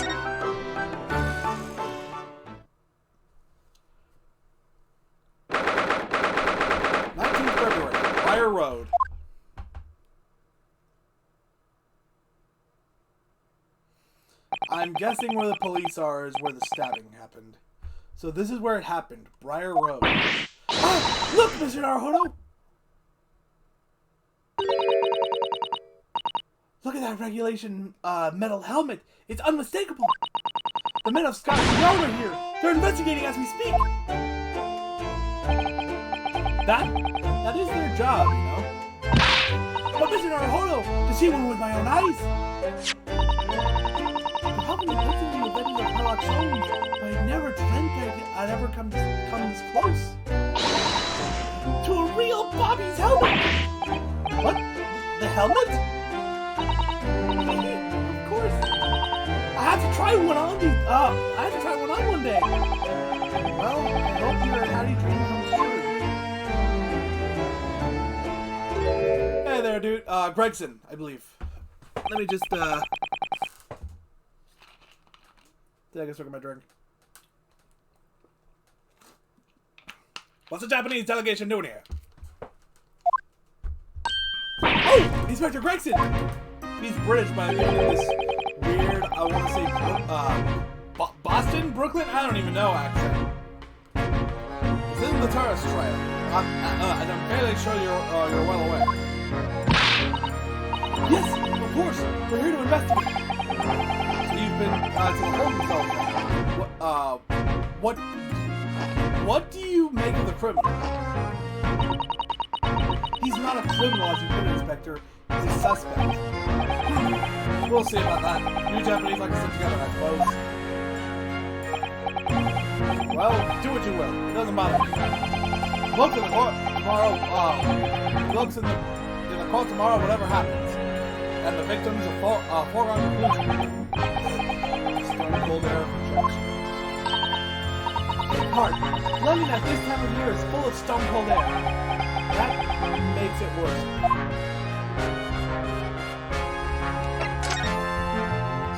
19th February, Briar Road. I'm guessing where the police are is where the stabbing happened. So this is where it happened, Briar Road. Ah! Look, Mr. Naruhodo! Look at that regulation metal helmet. It's unmistakable. The men of Scotland Yard are here. They're investigating as we speak. That is their job, you know. But Mr. Naruhodo, to see one with my own eyes. I'm helping the person in the Avengers of Sherlock Holmes, but I never dreamt I'd ever come this close. To a real Bobby's helmet. What? The helmet? Of course. I have to try one on one day. Well, I hope your Hattie dream comes true. Hey there, dude. Gregson, I believe. Let me just, Did I get stuck in my drink? What's the Japanese delegation doing here? Oh! Inspector Gregson! He's British, but in this weird, I want to say, Boston? Brooklyn? I don't even know, accent. This isn't the tourist trail. And I'm fairly sure you're well aware. Yes, of course. We're here to investigate. So you've been to the home what do you make of the criminal? He's not a criminal, as you put it, Inspector. He's a suspect. We'll see about that. You Japanese like to sit together, I suppose. Well, do what you will. It doesn't bother me. Look in the court tomorrow. Looks in the court tomorrow, whatever happens. And the victims of foregone conclusion. Stone cold air for judge. Hard. London at this time of year is full of stone cold air. That makes it worse.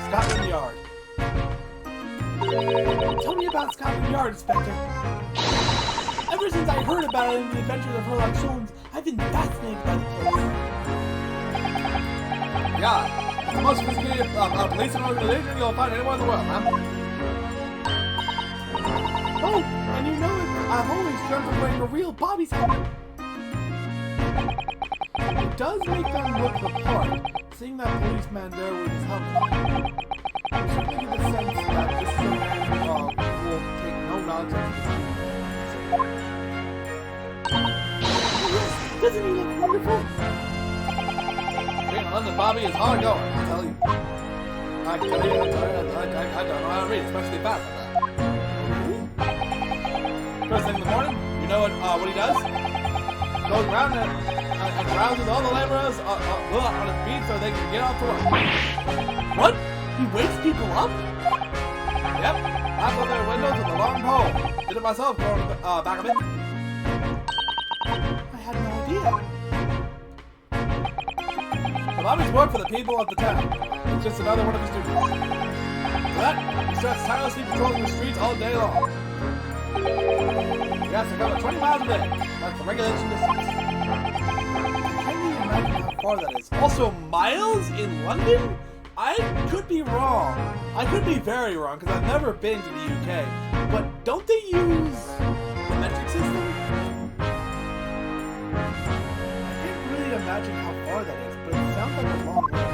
Scotland Yard. Tell me about Scotland Yard, Inspector. Ever since I heard about it in the Adventures of Sherlock Holmes, I've been fascinated by the place. Yeah, it's the most sophisticated policing organization you'll find anywhere in the world, huh? Oh, and you know it, I've always dreamt of wearing a real Bobby's helmet. does make them look the part, seeing that policeman there with his helmet on. I certainly get the sense that this is a man who will take no nonsense to this. Doesn't he look wonderful? Being a London Bobby is hard going, I'll tell you. I don't know how to read, especially fast like that. First thing in the morning, you know what he does? Goes around and rouses all the laborers on his feet so they can get off to work. What? He wakes people up? Yep. Knocks on their windows with a long pole. Did it myself, going back of it. I had no idea. The Bobby's work for the people of the town. It's just another one of his duties. For that, he starts tirelessly patrolling the streets all day long. He has to cover 20 miles a day. That's the regulation distance. Can you imagine how far that is? Also, miles in London? I could be wrong. I could be very wrong because I've never been to the UK. But don't they use the metric system? I can't really imagine how far that is, but it sounds like a long way.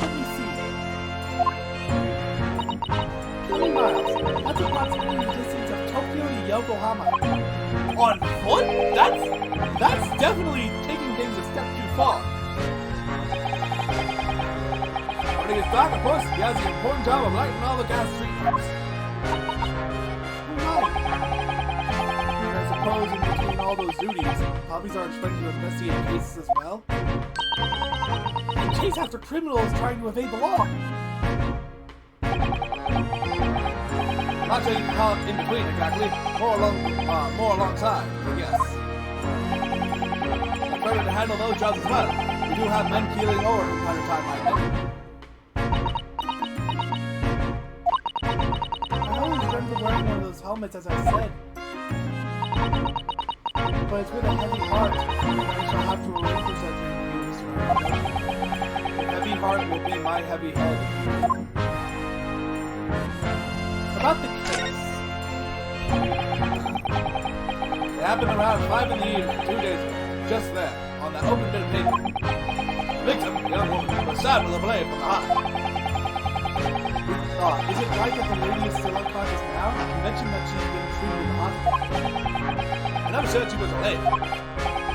Let me see. 20 miles. That's approximately the distance of Tokyo to Yokohama. On foot? That's definitely taking things a step too far. When he gets back, of course, he has the important job of lighting all the gas street lamps. Right. I suppose in between all those duties, Bobbies are expected to investigate cases as well. And chase after criminals trying to evade the law. Not sure you can call it in between exactly. More alongside, I guess. I'm ready to handle those jobs as well. We do have men keeling over from time to time like that. I always remember wearing one of those helmets as I said. But it's with a heavy heart. I shall have to relinquish that dream to you, Mr. The heavy heart will be my heavy head. About the case. It happened around 5 in the evening, 2 days ago. Just there, on that open bit of paper. The victim, a young woman, was stabbed with a blade from behind. Is it right that the lady is still unconscious now? You mentioned that she's been treated in the hospital. I never said she was a lady.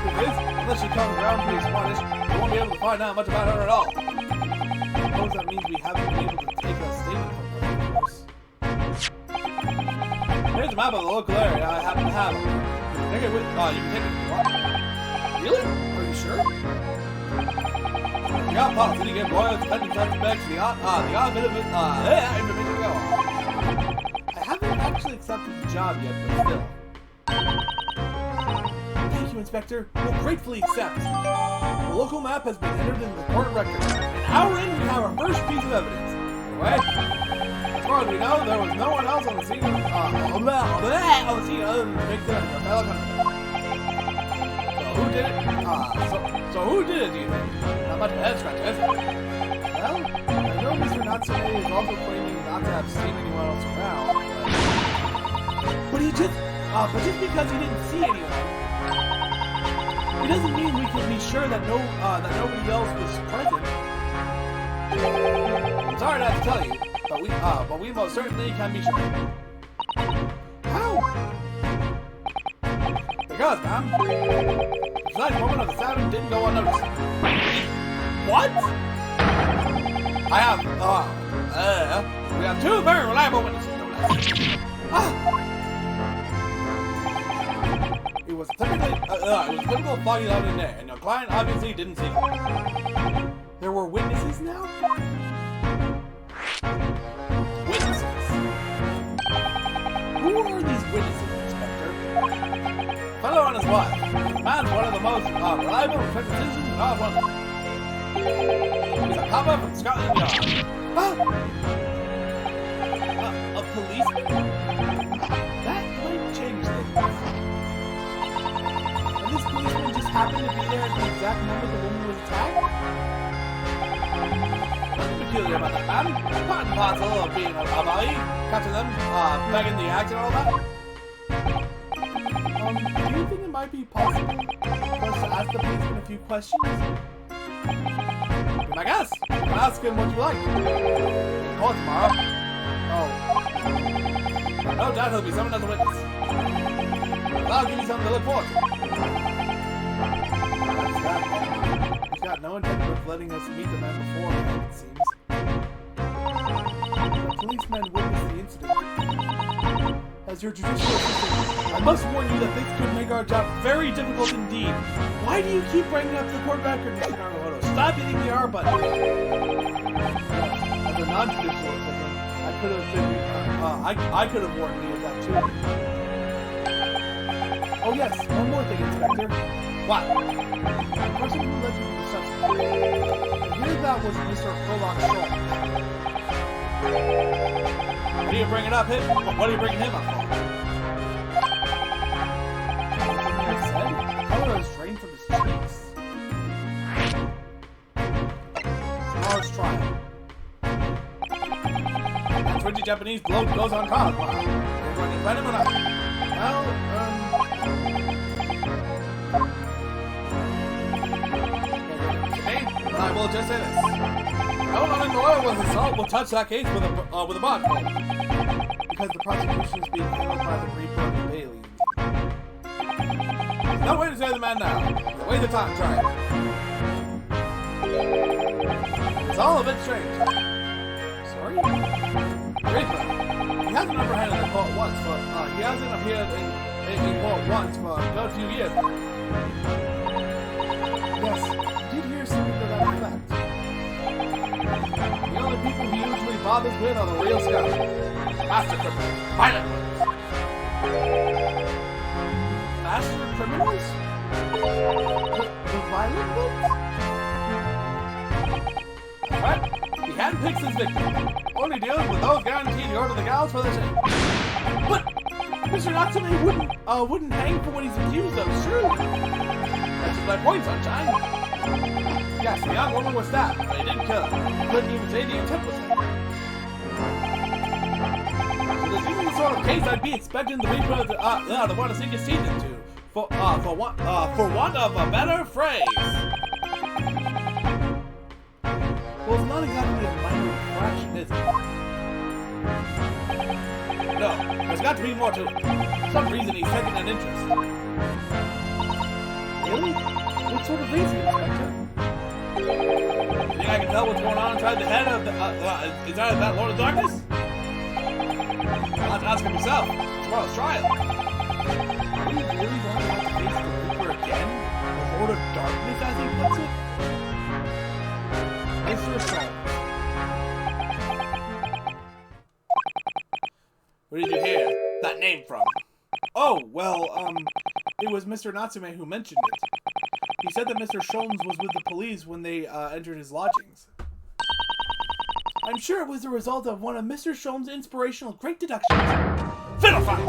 Truth is, unless she comes around pretty smartish, we won't be able to find out much about her at all. I suppose that means we haven't been able to take a statement from her, of course. Here's a map of the local area I happen to have. Take it with, you can take it if you want. Really? Are you sure? The odd policy give royals, dependent suspects, the odd bit of information to go on. I haven't actually accepted the job yet, but still. Thank you, Inspector. We'll gratefully accept. The local map has been entered in the court record. An hour in, we have our first piece of evidence. Anyway, as far as we know, there was no one else on the scene other than the victim and your fellow countrymen. So who did it? So who did it, do you think? Not much of a head scratcher, is it? Well, I know Mr. Natsume is also claiming not to have seen anyone else around. But just because he didn't see anyone, it doesn't mean we can be sure that nobody else was present. I'm sorry to have to tell you, but we most certainly can be sure. How? Because, ma'am, the precise moment of the stabbing didn't go unnoticed. What? We have two very reliable witnesses, no less. It was typical foggy out in there, and your client obviously didn't see it. There were witnesses now? Witnesses? Who are these witnesses, Inspector? Fellow and his wife. The man's one of the most reliable and respected citizens in all of London. He's a copper from Scotland Yard. A policeman? That might change things. And this policeman just happened to be there at the exact moment the woman was attacked? Nothing peculiar about that, man. Part and parcel of being a bobby, catching them, begging the act and all that. Oh, Do you think it might be possible for us to ask the policeman a few questions? Be my guess. You can ask him what you like. Call tomorrow. Oh. No doubt he'll be summoned as a witness. I'll give you something to look forward to. He's got no intention of letting us meet the man beforehand, it seems. The policeman witnessed the incident. As your judicial assistant, I must warn you that this could make our job very difficult indeed. Why do you keep bringing up the court record, Mr. Naruhodo? Stop hitting the R button. As a non-judicial assistant, I could have been, I could have warned you of that too. Oh yes, one more thing, Inspector. What? The person who led you to the suspect. I hear that was Mr. Herlock Shaw. What are you bringing up him? What are you bringing him up for? Something I said? The color has drained from his cheeks. Tomorrow's trial. That 20 Japanese bloke goes on trial tomorrow. Are you going to defend him or not? Well, okay, I will just say this. No one in the world will touch that case with a bond call. Because the prosecution is being handled by the Reaper of the Bailey. There's no way to say the man now. Wait the time, try it. It's all a bit strange. Sorry? Reaper. He hasn't apprehended in court once, but he hasn't appeared in court once for a good few years. Yes, I did hear something to that effect. The only people he usually bothers with are the real scouts. Master criminals. Violent ones. Master criminals? The violent ones? Right? He handpicks his victim. Only deals with those guaranteed to go to the gallows for the same. But Mr. Natsume wouldn't hang for what he's accused of, true. That's just my point, sunshine. Yes, the young woman was stabbed, but he didn't kill her. Couldn't even say the intent was there. So this isn't the sort of case I'd be expecting the Reaper to want to sink his teeth into, for want of a better phrase. Well, it's not exactly a minor infraction, is it? No, there's got to be more to it. For some reason he's taking an interest. Really? What sort of reason, Inspector? You think I can tell what's going on inside the head of inside of that Lord of Darkness? I'll have to ask him myself. Tomorrow's trial. Are you really going to have to face the Reaper again? The Lord of Darkness, as he puts it? Mr. Silence. Where did you hear that name from? Oh, well, it was Mr. Natsume who mentioned it. He said that Mr. Sholmes was with the police when they entered his lodgings. I'm sure it was the result of one of Mr. Sholmes' inspirational great deductions. Fiddlefuck!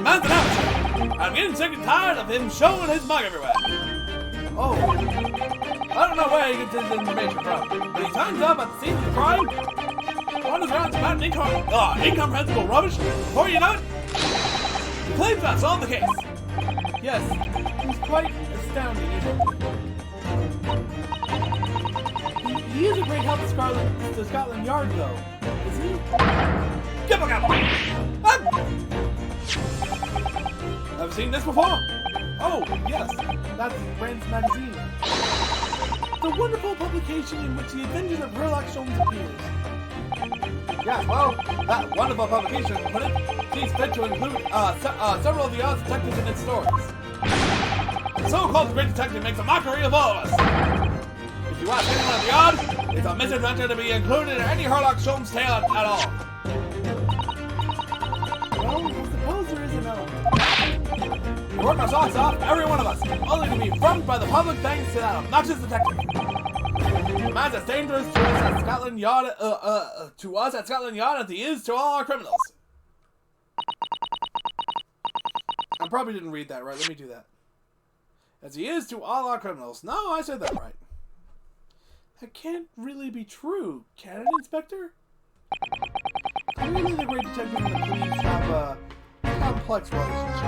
Man's an amateur! I'm getting sick and tired of him showing his mug everywhere. Oh. I don't know where he gets his information from, but he turns up at the scene of the crime, wanders around spouting incomprehensible rubbish. Before you know it, he claims that solved the case. Yes, he's quite astounding, isn't he? He is a great help to Scotland Yard, though, is he? Get back out! Ever seen this before? Oh, yes, that's Brand's magazine. The wonderful publication in which the Adventures of Herlock Sholmes appears. Yes, well, that wonderful publication, put it, sees fit to include several of the odds detectives in its stories. The so-called great detective makes a mockery of all of us. If you ask anyone of the odd, it's a misadventure to be included in any Herlock Sholmes tale at all. Well, I suppose there is an element. We work our socks off, every one of us, only to be frumped by the public thanks to that obnoxious detective. The man's as dangerous to us at Scotland Yard, as he is to all our criminals. I probably didn't read that right. Let me do that. As he is to all our criminals. No, I said that right. That can't really be true, can it, Inspector? Clearly the great detective and the police complex relationship.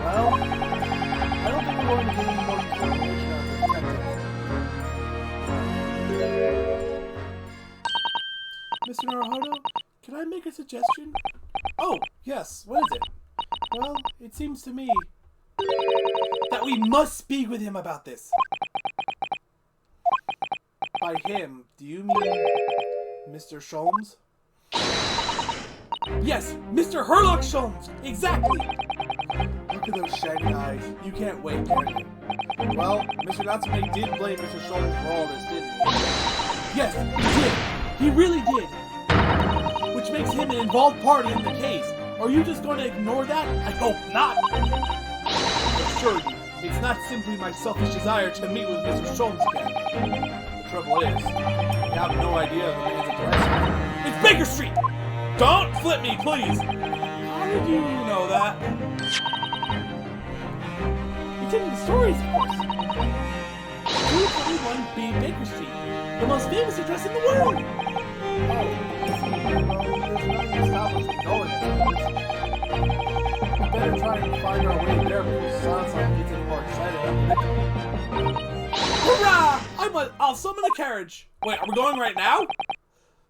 Well, I don't think we're going to get any more information out of the detective. Mr. Naruhodo, can I make a suggestion? Oh, yes, what is it? Well, it seems to me that we must speak with him about this. By him, do you mean Mr. Sholmes? Yes, Mr. Herlock Sholmes! Exactly! Look at those shiny eyes. You can't wait, can you? Well, Mr. Natsume did blame Mr. Sholmes for all this, didn't he? Yes, he did! He really did! Which makes him an involved party in the case. Are you just going to ignore that? I hope not! I assure you, it's not simply my selfish desire to meet with Mr. Sholmes again. The trouble is, you have no idea of the man's address. It's Baker Street! Don't flip me, please! How did you know that? It's in the stories, of course. 221B Baker Street, the most famous address in the world! Oh, there's nothing established going there. We better try and find our way there before Sansan gets any more excited about it. Hurrah! I'll summon a carriage! Wait, are we going right now?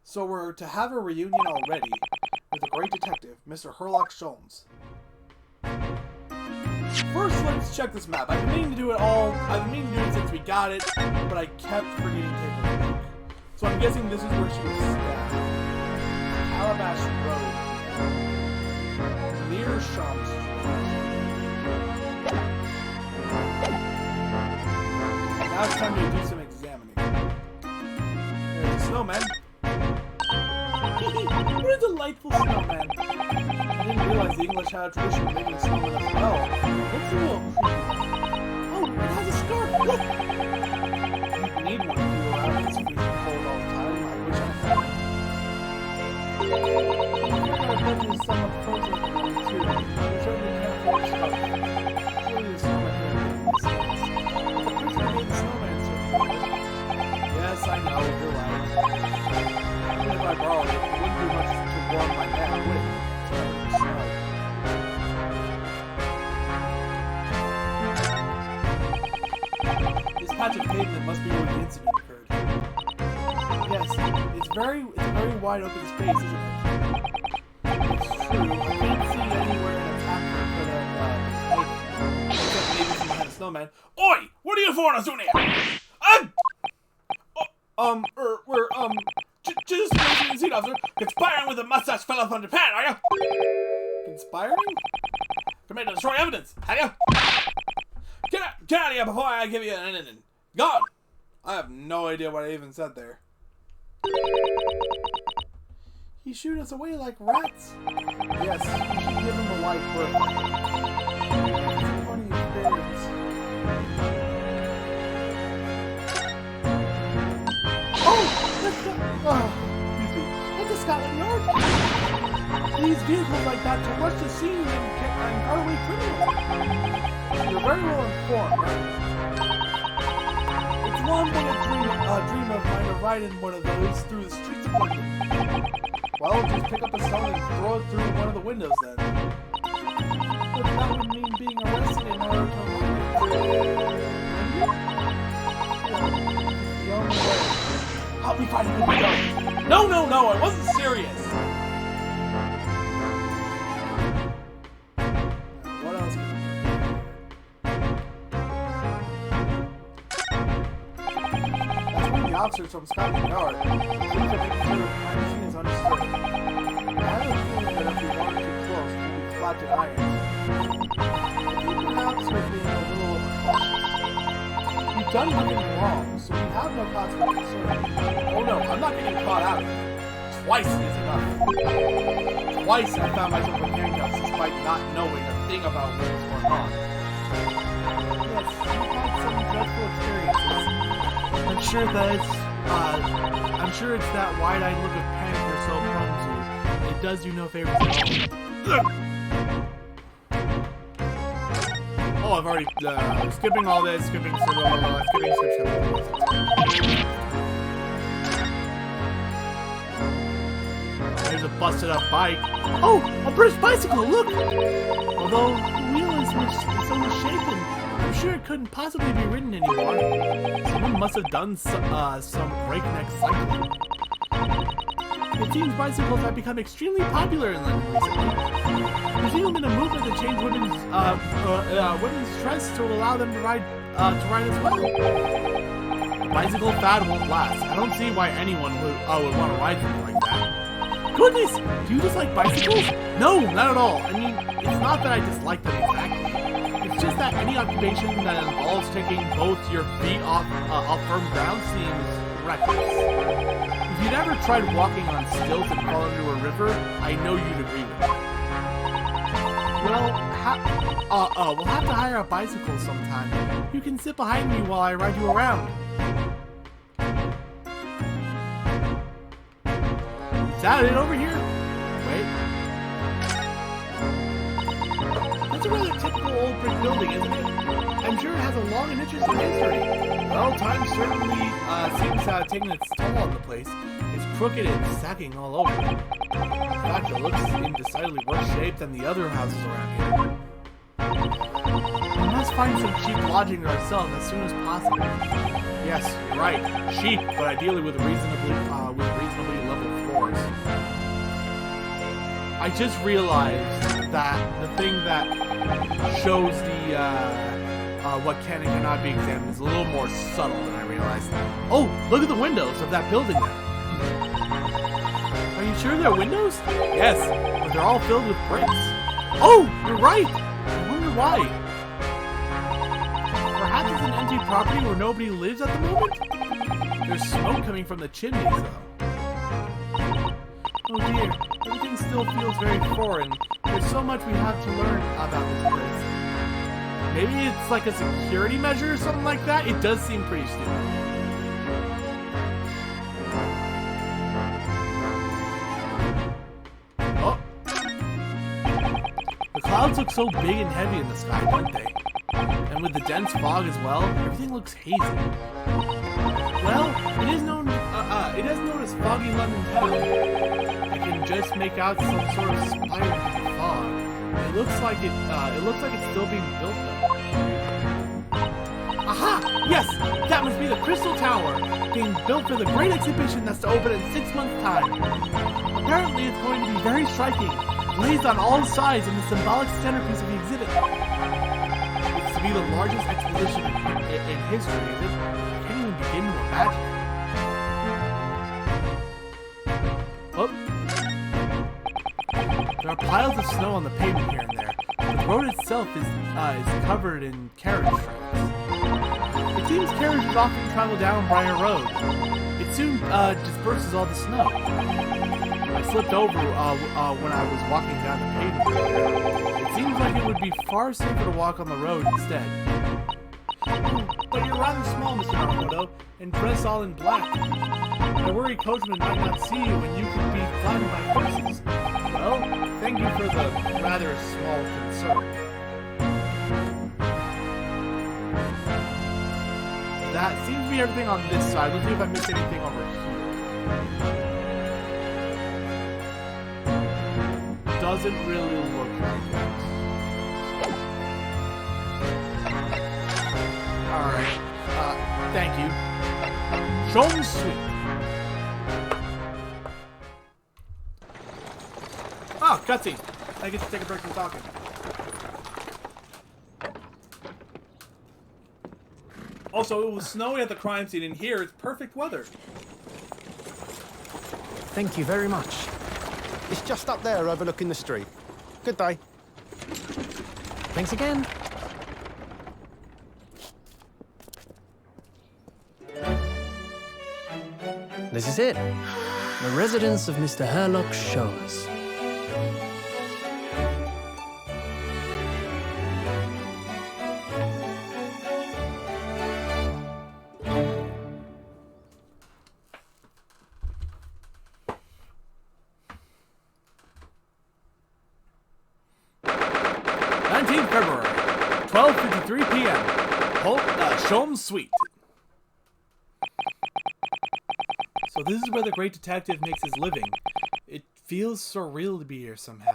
So we're to have a reunion already with the great detective, Mr. Herlock Sholmes. First, let's check this map. I've been meaning to do it since we got it, but I kept forgetting to take a look. So I'm guessing this is where she was stabbed. Calabash Road. Near Sholmes Street. Now it's time to do some examining. There's a snowman. What a delightful snowman. I didn't realize the English had a tradition of making snowmen as well. Looks a little creepy. Oh, it has a scarf! Look! You need one to do around this freezing cold all the time. I wish I had. I bet there's some approach with one too. We certainly can't afford stuff. Surely the snowman here in this case. The person made the snowman certainly. Yes, I know, you're right. Even if I borrowed it, it wouldn't do much to warm my neck with. This patch of pavement must be where the incident occurred. Yes, it's a very wide open space, isn't it? It's true. I can't see anywhere an attacker could have hidden. Except maybe some kind of snowman. Oi! What are you foreigners doing here? We're just raising seat, officer. Conspiring with a mustache fella from Japan, are you? Conspiring? Command to destroy evidence, have you? Get out of here before I give you an ending. Gone! I have no idea what I even said there. He shooed us away like rats. Yes, we should give him a wide berth. It's a funny experience. That's a Scotland Yard. These vehicles like that to rush the scene and car away criminals. You're very well informed, right? It's long been a dream of mine to ride in one of those through the streets of London. Well, just pick up a stone and throw it through one of the windows then. But that would mean being arrested in order to avoid the only way. Help me find a good go. No, I wasn't serious. What else can we do? That's one of the officers from Scotland Yard. Please to make sure the crime scene is understood. I have a feeling that if we water too close, we'll be flattened irons. Perhaps we're being a little overcautious. We've done nothing wrong, so we have no cause for concern. Oh no, I'm not getting caught out. Twice is enough. Twice I found myself in handcuffs despite not knowing a thing about what was going on. Yes, you've had some dreadful experiences. I'm sure it's that wide-eyed look of panic you're so prone to. It does you no favors at all. Oh, I've already skipping all this, skipping. a busted up bike. Oh, a British bicycle, look! Although the wheel is so misshapen, I'm sure it couldn't possibly be ridden anymore. Someone must have done some breakneck cycling. It seems bicycles have become extremely popular in London recently. There's even been a movement to change women's dress to allow them to ride as well. The bicycle fad won't last. I don't see why anyone would want to ride something like that. Goodness, do you dislike bicycles? No, not at all. I mean, it's not that I dislike them exactly. It's just that any occupation that involves taking both your feet off firm ground seems reckless. If you'd ever tried walking on stilts and fall into a river, I know you'd agree with me. Well, we'll have to hire a bicycle sometime. You can sit behind me while I ride you around. Is that it over here? Wait. That's a rather typical old brick building, isn't it? I'm sure it has a long and interesting history. Well, time certainly seems to have taken its toll on the place. It's crooked and sagging all over. In fact, it looks in decidedly worse shape than the other houses around here. We must find some cheap lodging ourselves as soon as possible. Yes, you're right. Cheap, but ideally with reasonably level floors. I just realized that the thing that shows the what can and cannot be examined is a little more subtle than I realized. Oh, look at the windows of that building there. Are you sure they're windows? Yes, but they're all filled with bricks. Oh, you're right. I wonder why. Perhaps it's an empty property where nobody lives at the moment? There's smoke coming from the chimneys, though. Oh dear, everything still feels very foreign. There's so much we have to learn about this place. Maybe it's like a security measure or something like that? It does seem pretty stupid. Oh! The clouds look so big and heavy in the sky, don't they? And with the dense fog as well, everything looks hazy. Well, it is known as foggy London town. I can just make out some sort of spire in the fog. It looks like it's still being built though. Aha! Yes! That must be the Crystal Tower, being built for the great exhibition that's to open in 6 months' time. Apparently it's going to be very striking, blazed on all sides in the symbolic centerpiece of the exhibit. It's to be the largest exposition in history, is it? I can't even begin to imagine it. Oh. There are piles of snow on the pavement here and there. The road itself is covered in carriage tracks. It seems carriages often travel down Briar Road. It soon disperses all the snow. I slipped over when I was walking down the pavement. It seems like it would be far safer to walk on the road instead. But you're rather small, Mr. Naruto, and dressed all in black. I worry coachman might not see you when you could be flattered by horses. Well, thank you for the rather small concern. That seems to be everything on this side. Let's see if I missed anything over here. Doesn't really look like it. Alright. Thank you. Shown sweet. Oh, cutscene. I get to take a break from talking. Also, it was snowy at the crime scene, and here it's perfect weather. Thank you very much. It's just up there overlooking the street. Good day. Thanks again. This is it. The residence of Mr. Herlock's showers. February, 12:53 p.m. Shom Suite. So this is where the great detective makes his living. It feels surreal to be here somehow.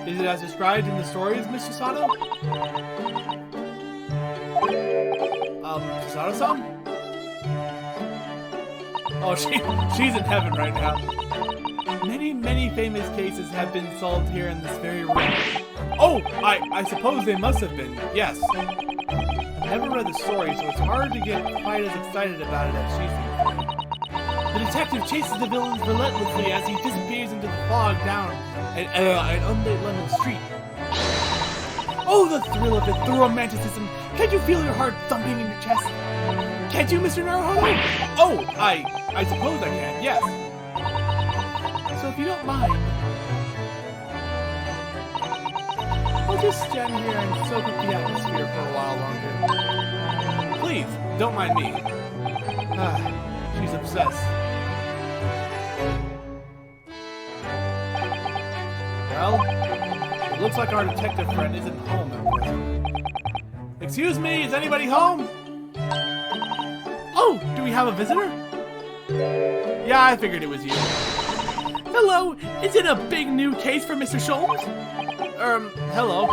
Is it as described in the stories, Mr. Sato? Sato-san? Oh, she's in heaven right now. Many famous cases have been solved here in this very room. Oh, I suppose they must have been, yes. I've never read the story, so it's hard to get quite as excited about it as she seems. The detective chases the villains relentlessly as he disappears into the fog down an unlit London street. Oh, the thrill of it, the romanticism. Can't you feel your heart thumping in your chest? Can't you, Mr. Naruhodo? Oh, I suppose I can, yes. So if you don't mind, I'll just stand here and soak up the atmosphere for a while longer. Please, don't mind me. She's obsessed. Well, it looks like our detective friend isn't home at present. Excuse me, is anybody home? Oh, do we have a visitor? Yeah, I figured it was you. Hello, is it a big new case for Mr. Sholmes? Hello.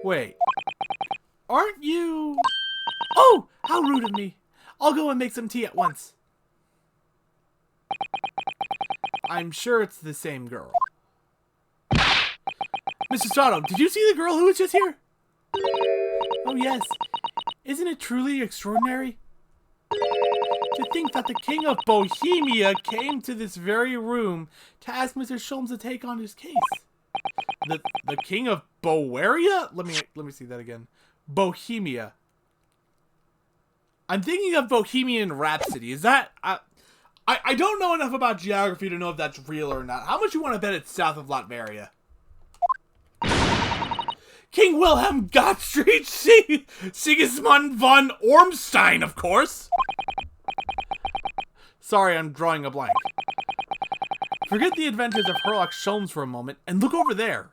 Wait. Aren't you... Oh, how rude of me. I'll go and make some tea at once. I'm sure it's the same girl. Mr. Sato, did you see the girl who was just here? Oh yes. Isn't it truly extraordinary? To think that the King of Bohemia came to this very room to ask Mr. Sholmes to take on his case. The King of Bowaria? Let me see that again. Bohemia. I'm thinking of Bohemian Rhapsody. Is that... I don't know enough about geography to know if that's real or not. How much you want to bet it's south of Latveria? King Wilhelm Gottfried Sigismund von Ormstein, of course. Sorry, I'm drawing a blank. Forget the adventures of Herlock Sholmes for a moment and look over there.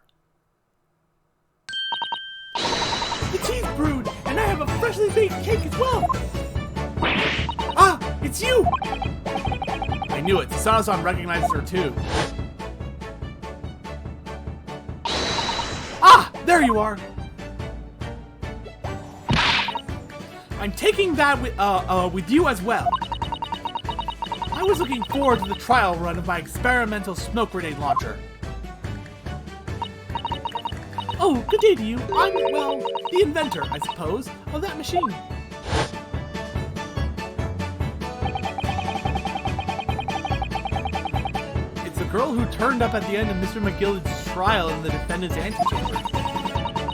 The tea's brewed, and I have a freshly baked cake as well. Ah, it's you! I knew it. Sato-san recognized her too. Ah, there you are. I'm taking that with you as well. I was looking forward to the trial run of my experimental smoke grenade launcher. Oh, good day to you. I'm, well, the inventor, I suppose, of that machine. It's the girl who turned up at the end of Mr. McGillicuddy's trial in the defendant's antechamber.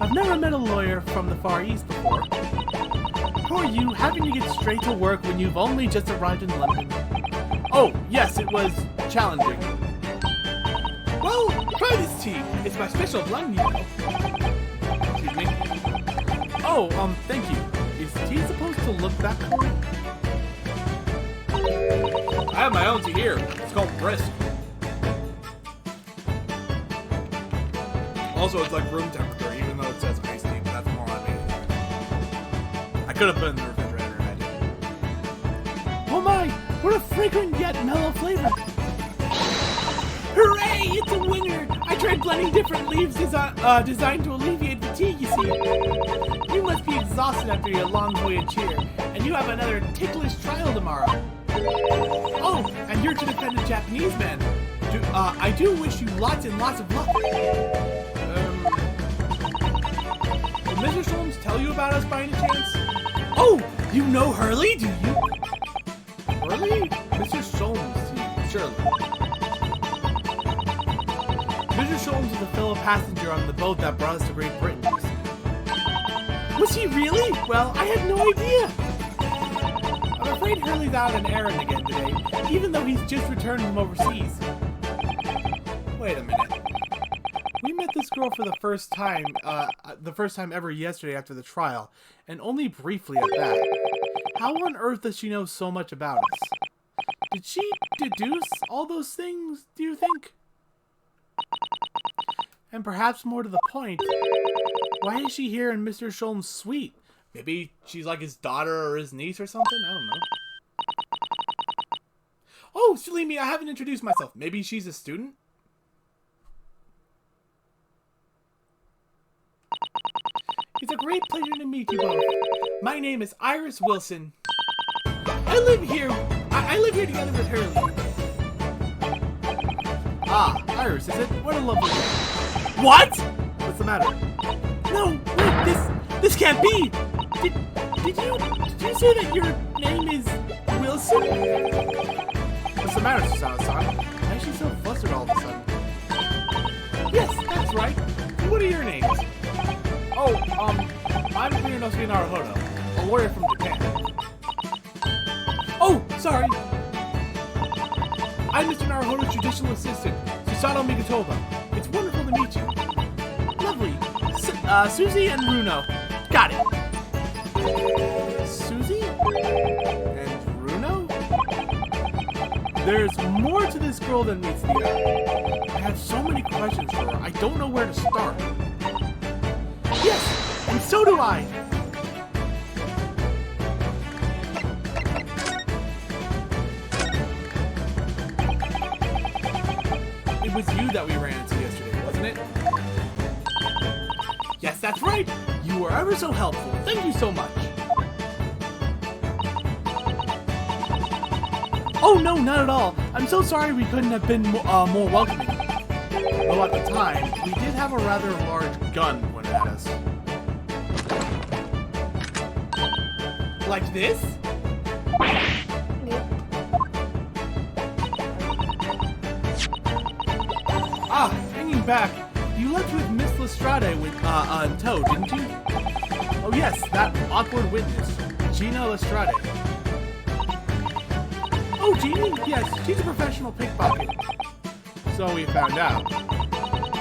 I've never met a lawyer from the Far East before. Who are you, having to get straight to work when you've only just arrived in London? Oh, yes, it was challenging. Well, try this tea. It's my special blend, you know. Excuse me. Oh, thank you. Is tea supposed to look that way? I have my own tea here. It's called Brisk. Also, it's like room temperature, even though it says iced tea, but that's more on me. I could have put it in the refrigerator and I didn't. Oh my! What a fragrant yet mellow flavor! Hooray! It's a winner! I tried blending different leaves designed to alleviate fatigue, you see. You must be exhausted after your long voyage here, and you have another ticklish trial tomorrow. Oh, and you're to defend a Japanese man. I do wish you lots and lots of luck. Did Mr. Sholmes tell you about us by any chance? Oh, you know Hurley, do you? Hurley? Mr. Sholmes, surely. Mr. Sholmes was a fellow passenger on the boat that brought us to Great Britain. Was he really? Well, I had no idea. I'm afraid Hurley's out on an errand again today, even though he's just returned from overseas. Wait a minute. We met this girl for the first time ever yesterday after the trial, and only briefly at that. How on earth does she know so much about us? Did she deduce all those things, do you think? And perhaps more to the point, why is she here in Mr. Sholmes' suite, Maybe she's like his daughter or his niece or something? I don't know. Oh, silly me, I haven't introduced myself. Maybe she's a student? It's a great pleasure to meet you both. My name is Iris Wilson. I live here together with Hurley. Ah, Iris, is it? What a lovely name. What? What's the matter? No, wait, this can't be! Did you say that your name is Wilson? What's the matter, Susano-san? Why is she so flustered all of a sudden? Yes, that's right. What are your names? Oh, I'm Ryunosuke Naruhodo, a lawyer from Japan. Oh, sorry. I'm Mr. Naruhodo's judicial assistant, Susato Migatoba. It's wonderful to meet you. Lovely. Susie and Runo. Got it. Susie? And Runo? There's more to this girl than meets the eye. I have so many questions for her, I don't know where to start. Yes, and so do I. It was you that we ran into yesterday, wasn't it? Yes, that's right. You were ever so helpful. Thank you so much. Oh, no, not at all. I'm so sorry we couldn't have been more welcoming. Though at the time, we did have a rather large gun pointed at us. Like this? Ah, hanging back. You left with Miss Lestrade with, in tow, didn't you? Oh yes, that awkward witness, Gina Lestrade. Oh, Jeannie? Yes, she's a professional pickpocket. So we found out.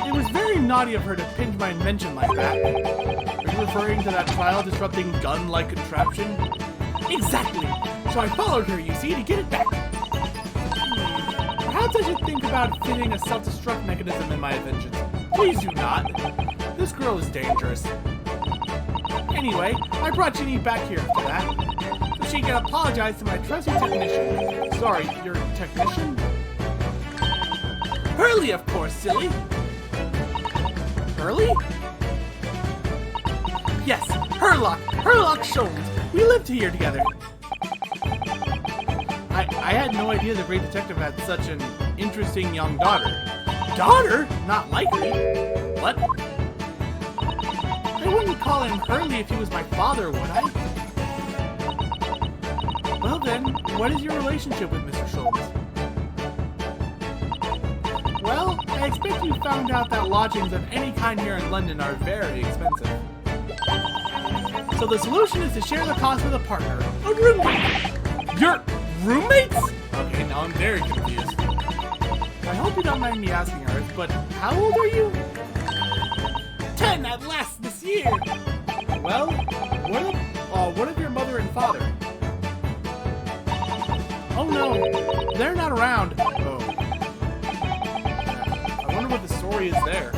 It was very naughty of her to pinch my invention like that. Are you referring to that trial-disrupting gun-like contraption? Exactly! So I followed her, you see, to get it back. Perhaps I should think about fitting a self-destruct mechanism in my inventions. Please do not. This girl is dangerous. Anyway, I brought Ginny back here for that. So she can apologize to my trusty technician. Sorry, your technician? Hurley, of course, silly! Hurley? Yes, Herlock Sholmes. We lived here together. I had no idea the great detective had such an interesting young daughter. Daughter? Not likely. What? I wouldn't call him Hurley if he was my father, would I? Well then, what is your relationship with Mr. Sholmes? Well, I expect you found out that lodgings of any kind here in London are very expensive. So the solution is to share the cost with a partner, a roommate. Your roommates? Okay, now I'm very confused. I hope you don't mind me asking, Earth, but how old are you? 10 at last this year. Well, what of your mother and father? Oh no, they're not around. Oh. I wonder what the story is there.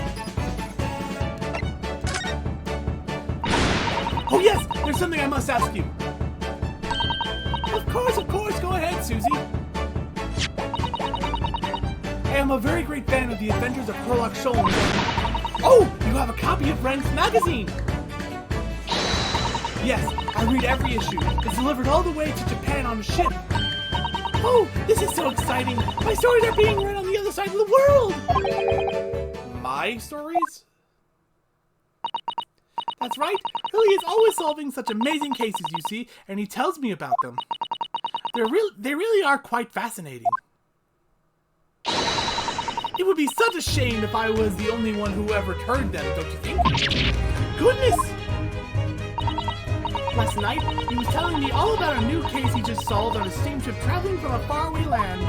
Oh yes, there's something I must ask you. Of course, go ahead, Susie. I am a very great fan of the adventures of Herlock Sholmes. Oh, you have a copy of Rank's magazine. Yes, I read every issue. It's delivered all the way to Japan on a ship. Oh, this is so exciting. My stories are being read on the other side of the world. My stories? That's right. Hurley is always solving such amazing cases, you see, and he tells me about them. They really are quite fascinating. It would be such a shame if I was the only one who ever heard them, don't you think? Goodness! Last night, he was telling me all about a new case he just solved on a steamship traveling from a faraway land.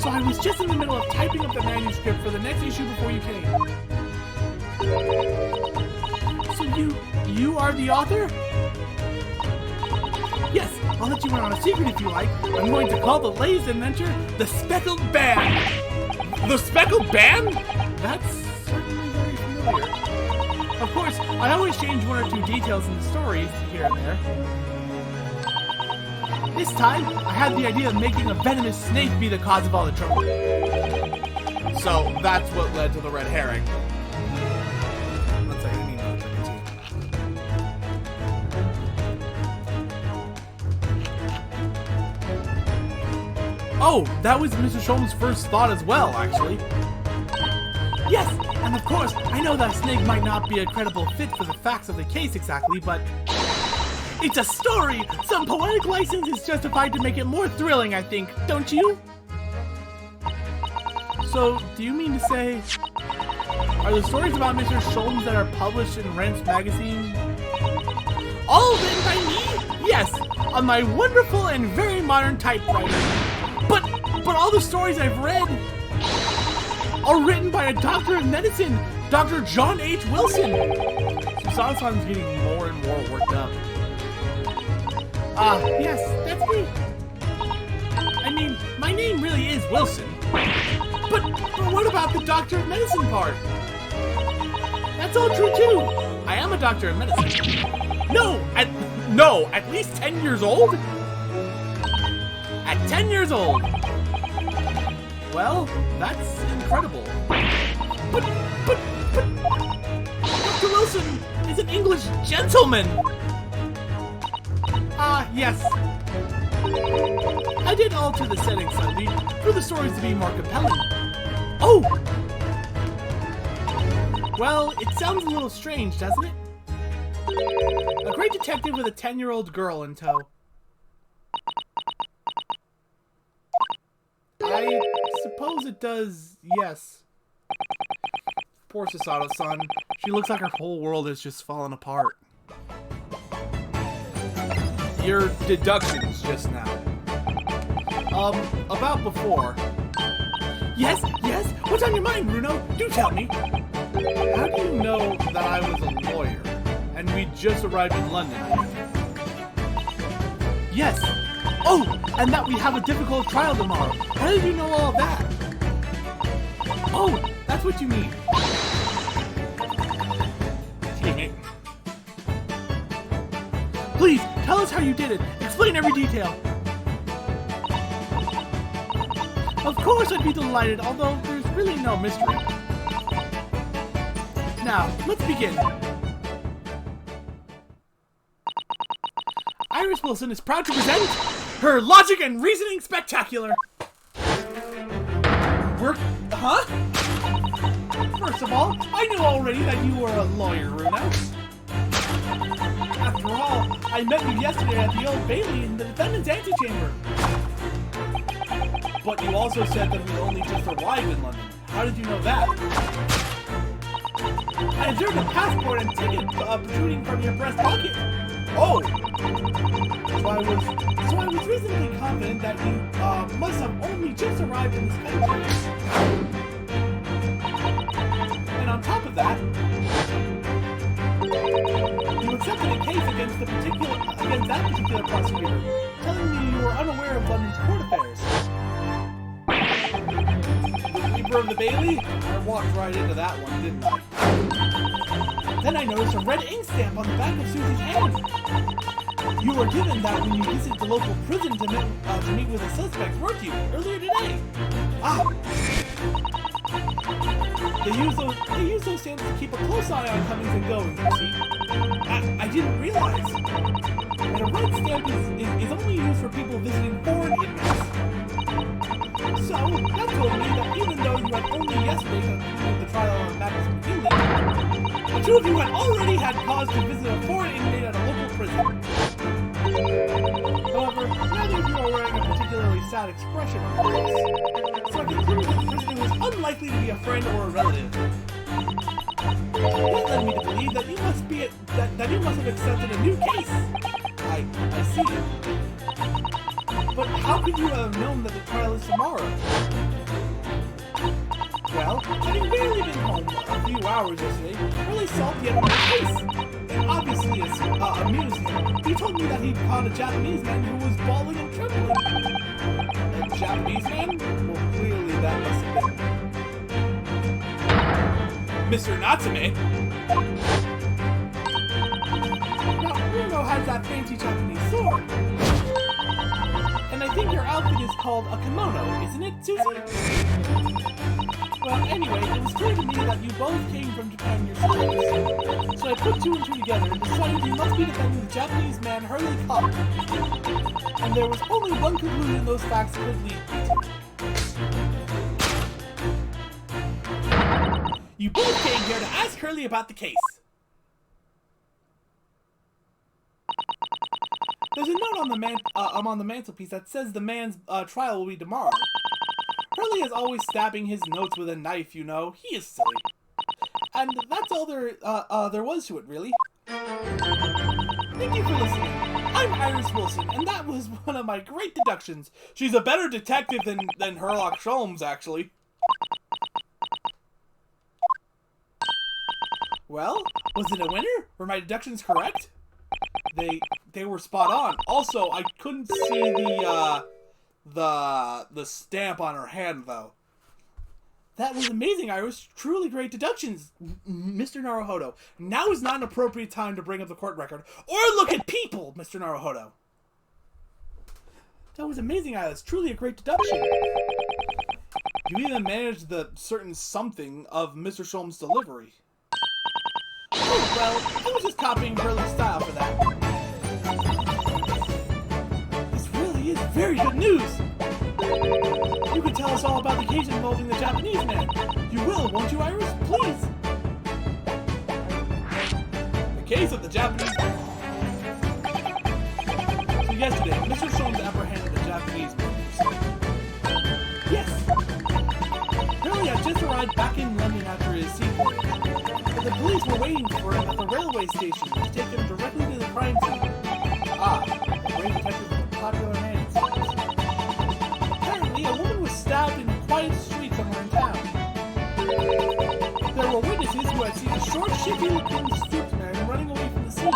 So I was just in the middle of typing up the manuscript for the next issue before you came. So you are the author? Yes, I'll let you in on a secret if you like. I'm going to call the latest inventor the Speckled Band. The Speckled Band? That's certainly very familiar. Of course, I always change one or two details in the stories here and there. This time, I had the idea of making a venomous snake be the cause of all the trouble. So, that's what led to the red herring. Let's say, I need another drink of tea. Oh, that was Mr. Sholm's first thought as well, actually. Yes, and of course, I know that snake might not be a credible fit for the facts of the case exactly, but it's a story! Some poetic license is justified to make it more thrilling, I think, don't you? So, do you mean to say, are the stories about Mr. Sholmes that are published in Rent's magazine all written by me? Yes, on my wonderful and very modern typewriter. But all the stories I've read are written by a doctor of medicine, Dr. John H. Wilson. Susan-san's getting more and more worked up. Yes, that's me. I mean, my name really is Wilson. But what about the doctor of medicine part? That's all true too. I am a doctor of medicine. No, at least 10 years old? At 10 years old. Well, that's incredible. But Dr. Wilson is an English gentleman. Yes. I did alter the setting slightly for the stories to be more compelling. Oh! Well, it sounds a little strange, doesn't it? A great detective with a 10-year-old girl in tow. I suppose it does, yes. Poor Susato-san. She looks like her whole world is just falling apart. Your deductions just now. About before. Yes? What's on your mind, Bruno? Do tell me. How do you know that I was a lawyer? And we just arrived in London? Yes. Oh, and that we have a difficult trial tomorrow. How did you know all of that? Oh, that's what you mean. Excuse me. Please, tell us how you did it. Explain every detail. Of course I'd be delighted, although there's really no mystery. Now, let's begin. Iris Wilson is proud to present her Logic and Reasoning Spectacular. Huh? First of all, I knew already that you were a lawyer, Runa. After all, I met you yesterday at the Old Bailey in the defendant's antechamber. But you also said that we only just arrived in London. How did you know that? I observed a passport and ticket protruding from your breast pocket. Oh! So I was reasonably confident that you must have only just arrived in this country. And on top of that, you accepted a case against that particular prosecutor, telling me you were unaware of London's court affairs. The keeper of the Bailey? I walked right into that one, didn't I? Then I noticed a red ink stamp on the back of Susie's hand. You were given that when you visited the local prison to meet with a suspect, weren't you? Earlier today. They use those stamps to keep a close eye on comings and goings, you see. I didn't realize. And a red stamp is only used for people visiting foreign inmates. So, that told me that even though you had only yesterday completed the trial on matters of feeling, the two of you had already had cause to visit a foreign inmate at a local prison. However, neither of you are wearing a particularly sad expression on your face, so I concluded that the prisoner was unlikely to be a friend or a relative. That led me to believe that you must have accepted a new case. I see. But how could you have known that the trial is tomorrow? Well, having barely been home a few hours yesterday, really salty at my case. And obviously amused him. He told me that he'd caught a Japanese man who was bawling and trembling. A Japanese man? Well, clearly that must have been Mr. Natsume. called a kimono, isn't it, Susie? Well, anyway, it was clear to me that you both came from Japan yourselves. So I put two and two together and decided you must be defending the Japanese man Hurley Cup. And there was only one conclusion those facts could lead me to. You both came here to ask Hurley about the case. There's a note on the mantelpiece that says the man's trial will be tomorrow. Hurley is always stabbing his notes with a knife, you know. He is silly. And that's all there was to it, really. Thank you for listening. I'm Iris Wilson, and that was one of my great deductions. She's a better detective than Sherlock Holmes, actually. Well, was it a winner? Were my deductions correct? They were spot on. Also, I couldn't see the stamp on her hand, though. That was amazing, Iris. Truly great deductions, Mr. Naruhodo. Now is not an appropriate time to bring up the court record or look at people, Mr. Naruhodo. That was amazing, Iris. Truly a great deduction. You even managed the certain something of Mr. Sholm's delivery. Oh, well, I was just copying Hurley's style for that. This really is very good news. You can tell us all about the case involving the Japanese man. You will, won't you, Iris? Please. The case of the Japanese man. So yesterday, Mr. Sholmes apprehended the Japanese murderers. Yes. Hurley had just arrived back in London after his sea voyage. But the police were waiting for him at the railway station to take him directly to the crime scene. Ah, a great detective with a popular man. A woman was stabbed in a quiet street somewhere in town. There were witnesses who had seen a short, shifty-looking stooped man running away from the scene.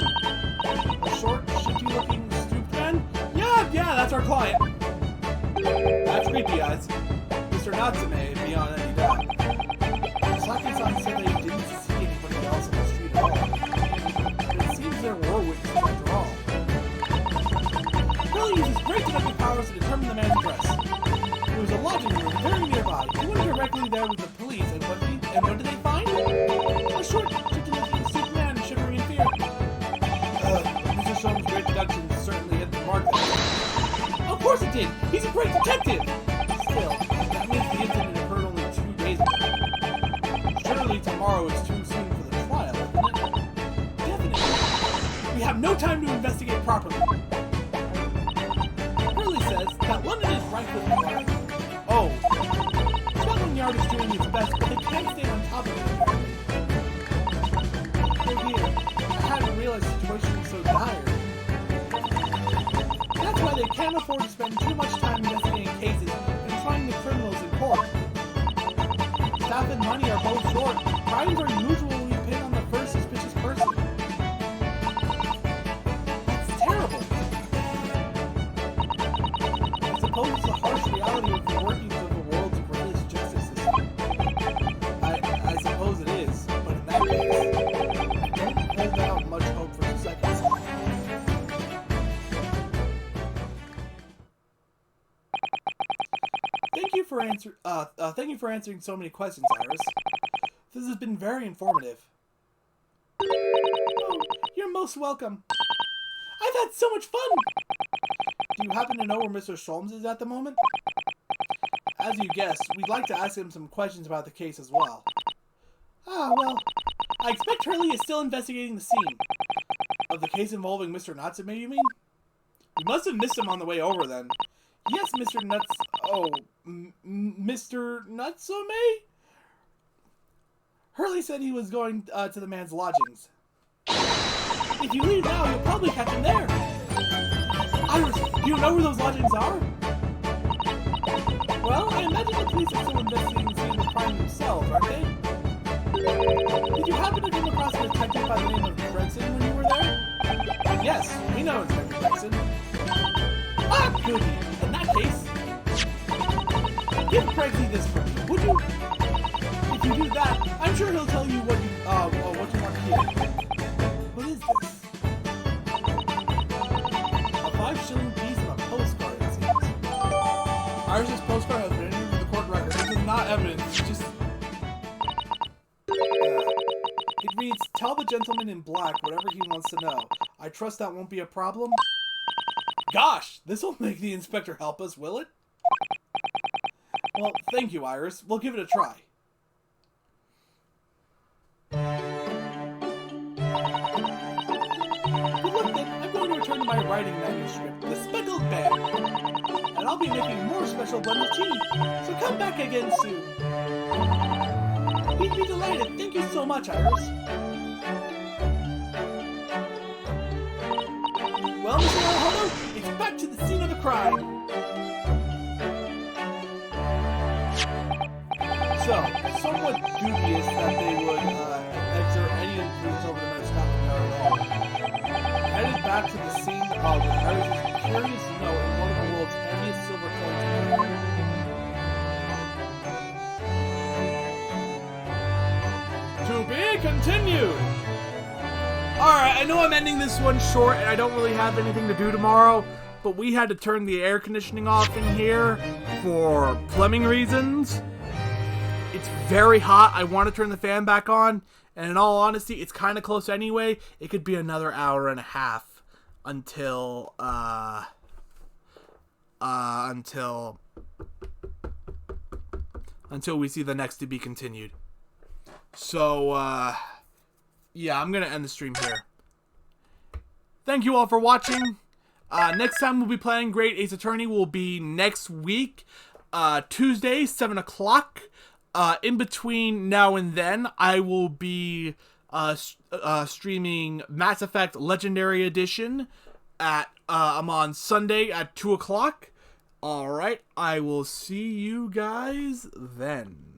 A short, shifty-looking stooped man? Yeah, that's our client. That's creepy, guys. Mr. Natsume, beyond any doubt. Saki-san said they didn't see anybody else in the street at all. But it seems there were witnesses after all. Hurley uses great detective powers to determine the man's address. There was a lodging room very nearby. He went directly there with the police, and what did they find? A short, shifty-looking stooped man shivering in fear. Mr. Sholmes' great deductions certainly hit the mark there. Of course it did! He's a great detective! Still, that means the incident occurred only 2 days ago. Surely tomorrow is too soon for the trial, isn't it? Definitely. We have no time to investigate properly. Hurley says that London is rife with crime. Oh, Scotland Yard is doing its best, but they can't stay on top of it. Oh dear, I hadn't realized the situation was so dire. That's why they can't afford to spend too much time investigating cases and trying the criminals in court. Staff and money are both short. Crimes are usually pinned on the first suspicious person. That's terrible. I suppose it's a harsh reality of the workings of the world's greatest justice system. I suppose it is, but in that case, I don't hold out much hope for 2 seconds. Thank you for answering so many questions, Iris. This has been very informative. Oh, you're most welcome. I've had so much fun! Do you happen to know where Mr. Sholmes is at the moment? As you guessed, we'd like to ask him some questions about the case as well. Ah, well, I expect Hurley is still investigating the scene. Of the case involving Mr. Natsume, you mean? We must have missed him on the way over, then. Yes, Mr. Mr. Natsume? Hurley said he was going to the man's lodgings. If you leave now, you'll probably catch him there. Iris, do you know where those lodgings are? Well, I imagine the police are still investigating the scene of the crime themselves, aren't they? Did you happen to come across a detective by the name of Gregson when you were there? Yes, we know Inspector Gregson. Ah, goody. In that case, give Craigie this for me, would you? If you do that, I'm sure he'll tell you what you want to hear. What is this? A 5-shilling piece of a postcard, it seems. just... it reads, tell the gentleman in black whatever he wants to know. I trust that won't be a problem? Gosh, this'll make the inspector help us, will it? Well, thank you, Iris. We'll give it a try. Good luck then. I'm going to return to my writing manuscript, The Speckled Bear. And I'll be making more special blended tea, so come back again soon. We'd be delighted. Thank you so much, Iris. Well, Mr. Alhodo, it's back to the scene of the crime. So, somewhat dubious that they would exert any influence over the men of Scotland Yard at all. Headed back to the scene of Iris' curious note in one of the world's heaviest silver coins. To be continued! Alright, I know I'm ending this one short and I don't really have anything to do tomorrow, but we had to turn the air conditioning off in here for plumbing reasons. It's very hot. I want to turn the fan back on, and in all honesty, it's kind of close anyway. It could be another hour and a half until we see the next to be continued. So, yeah, I'm going to end the stream here. Thank you all for watching. Next time we'll be playing Great Ace Attorney will be next week, Tuesday, 7 o'clock. In between now and then, I will be streaming Mass Effect Legendary Edition at I'm on Sunday at 2 o'clock. Alright, I will see you guys then.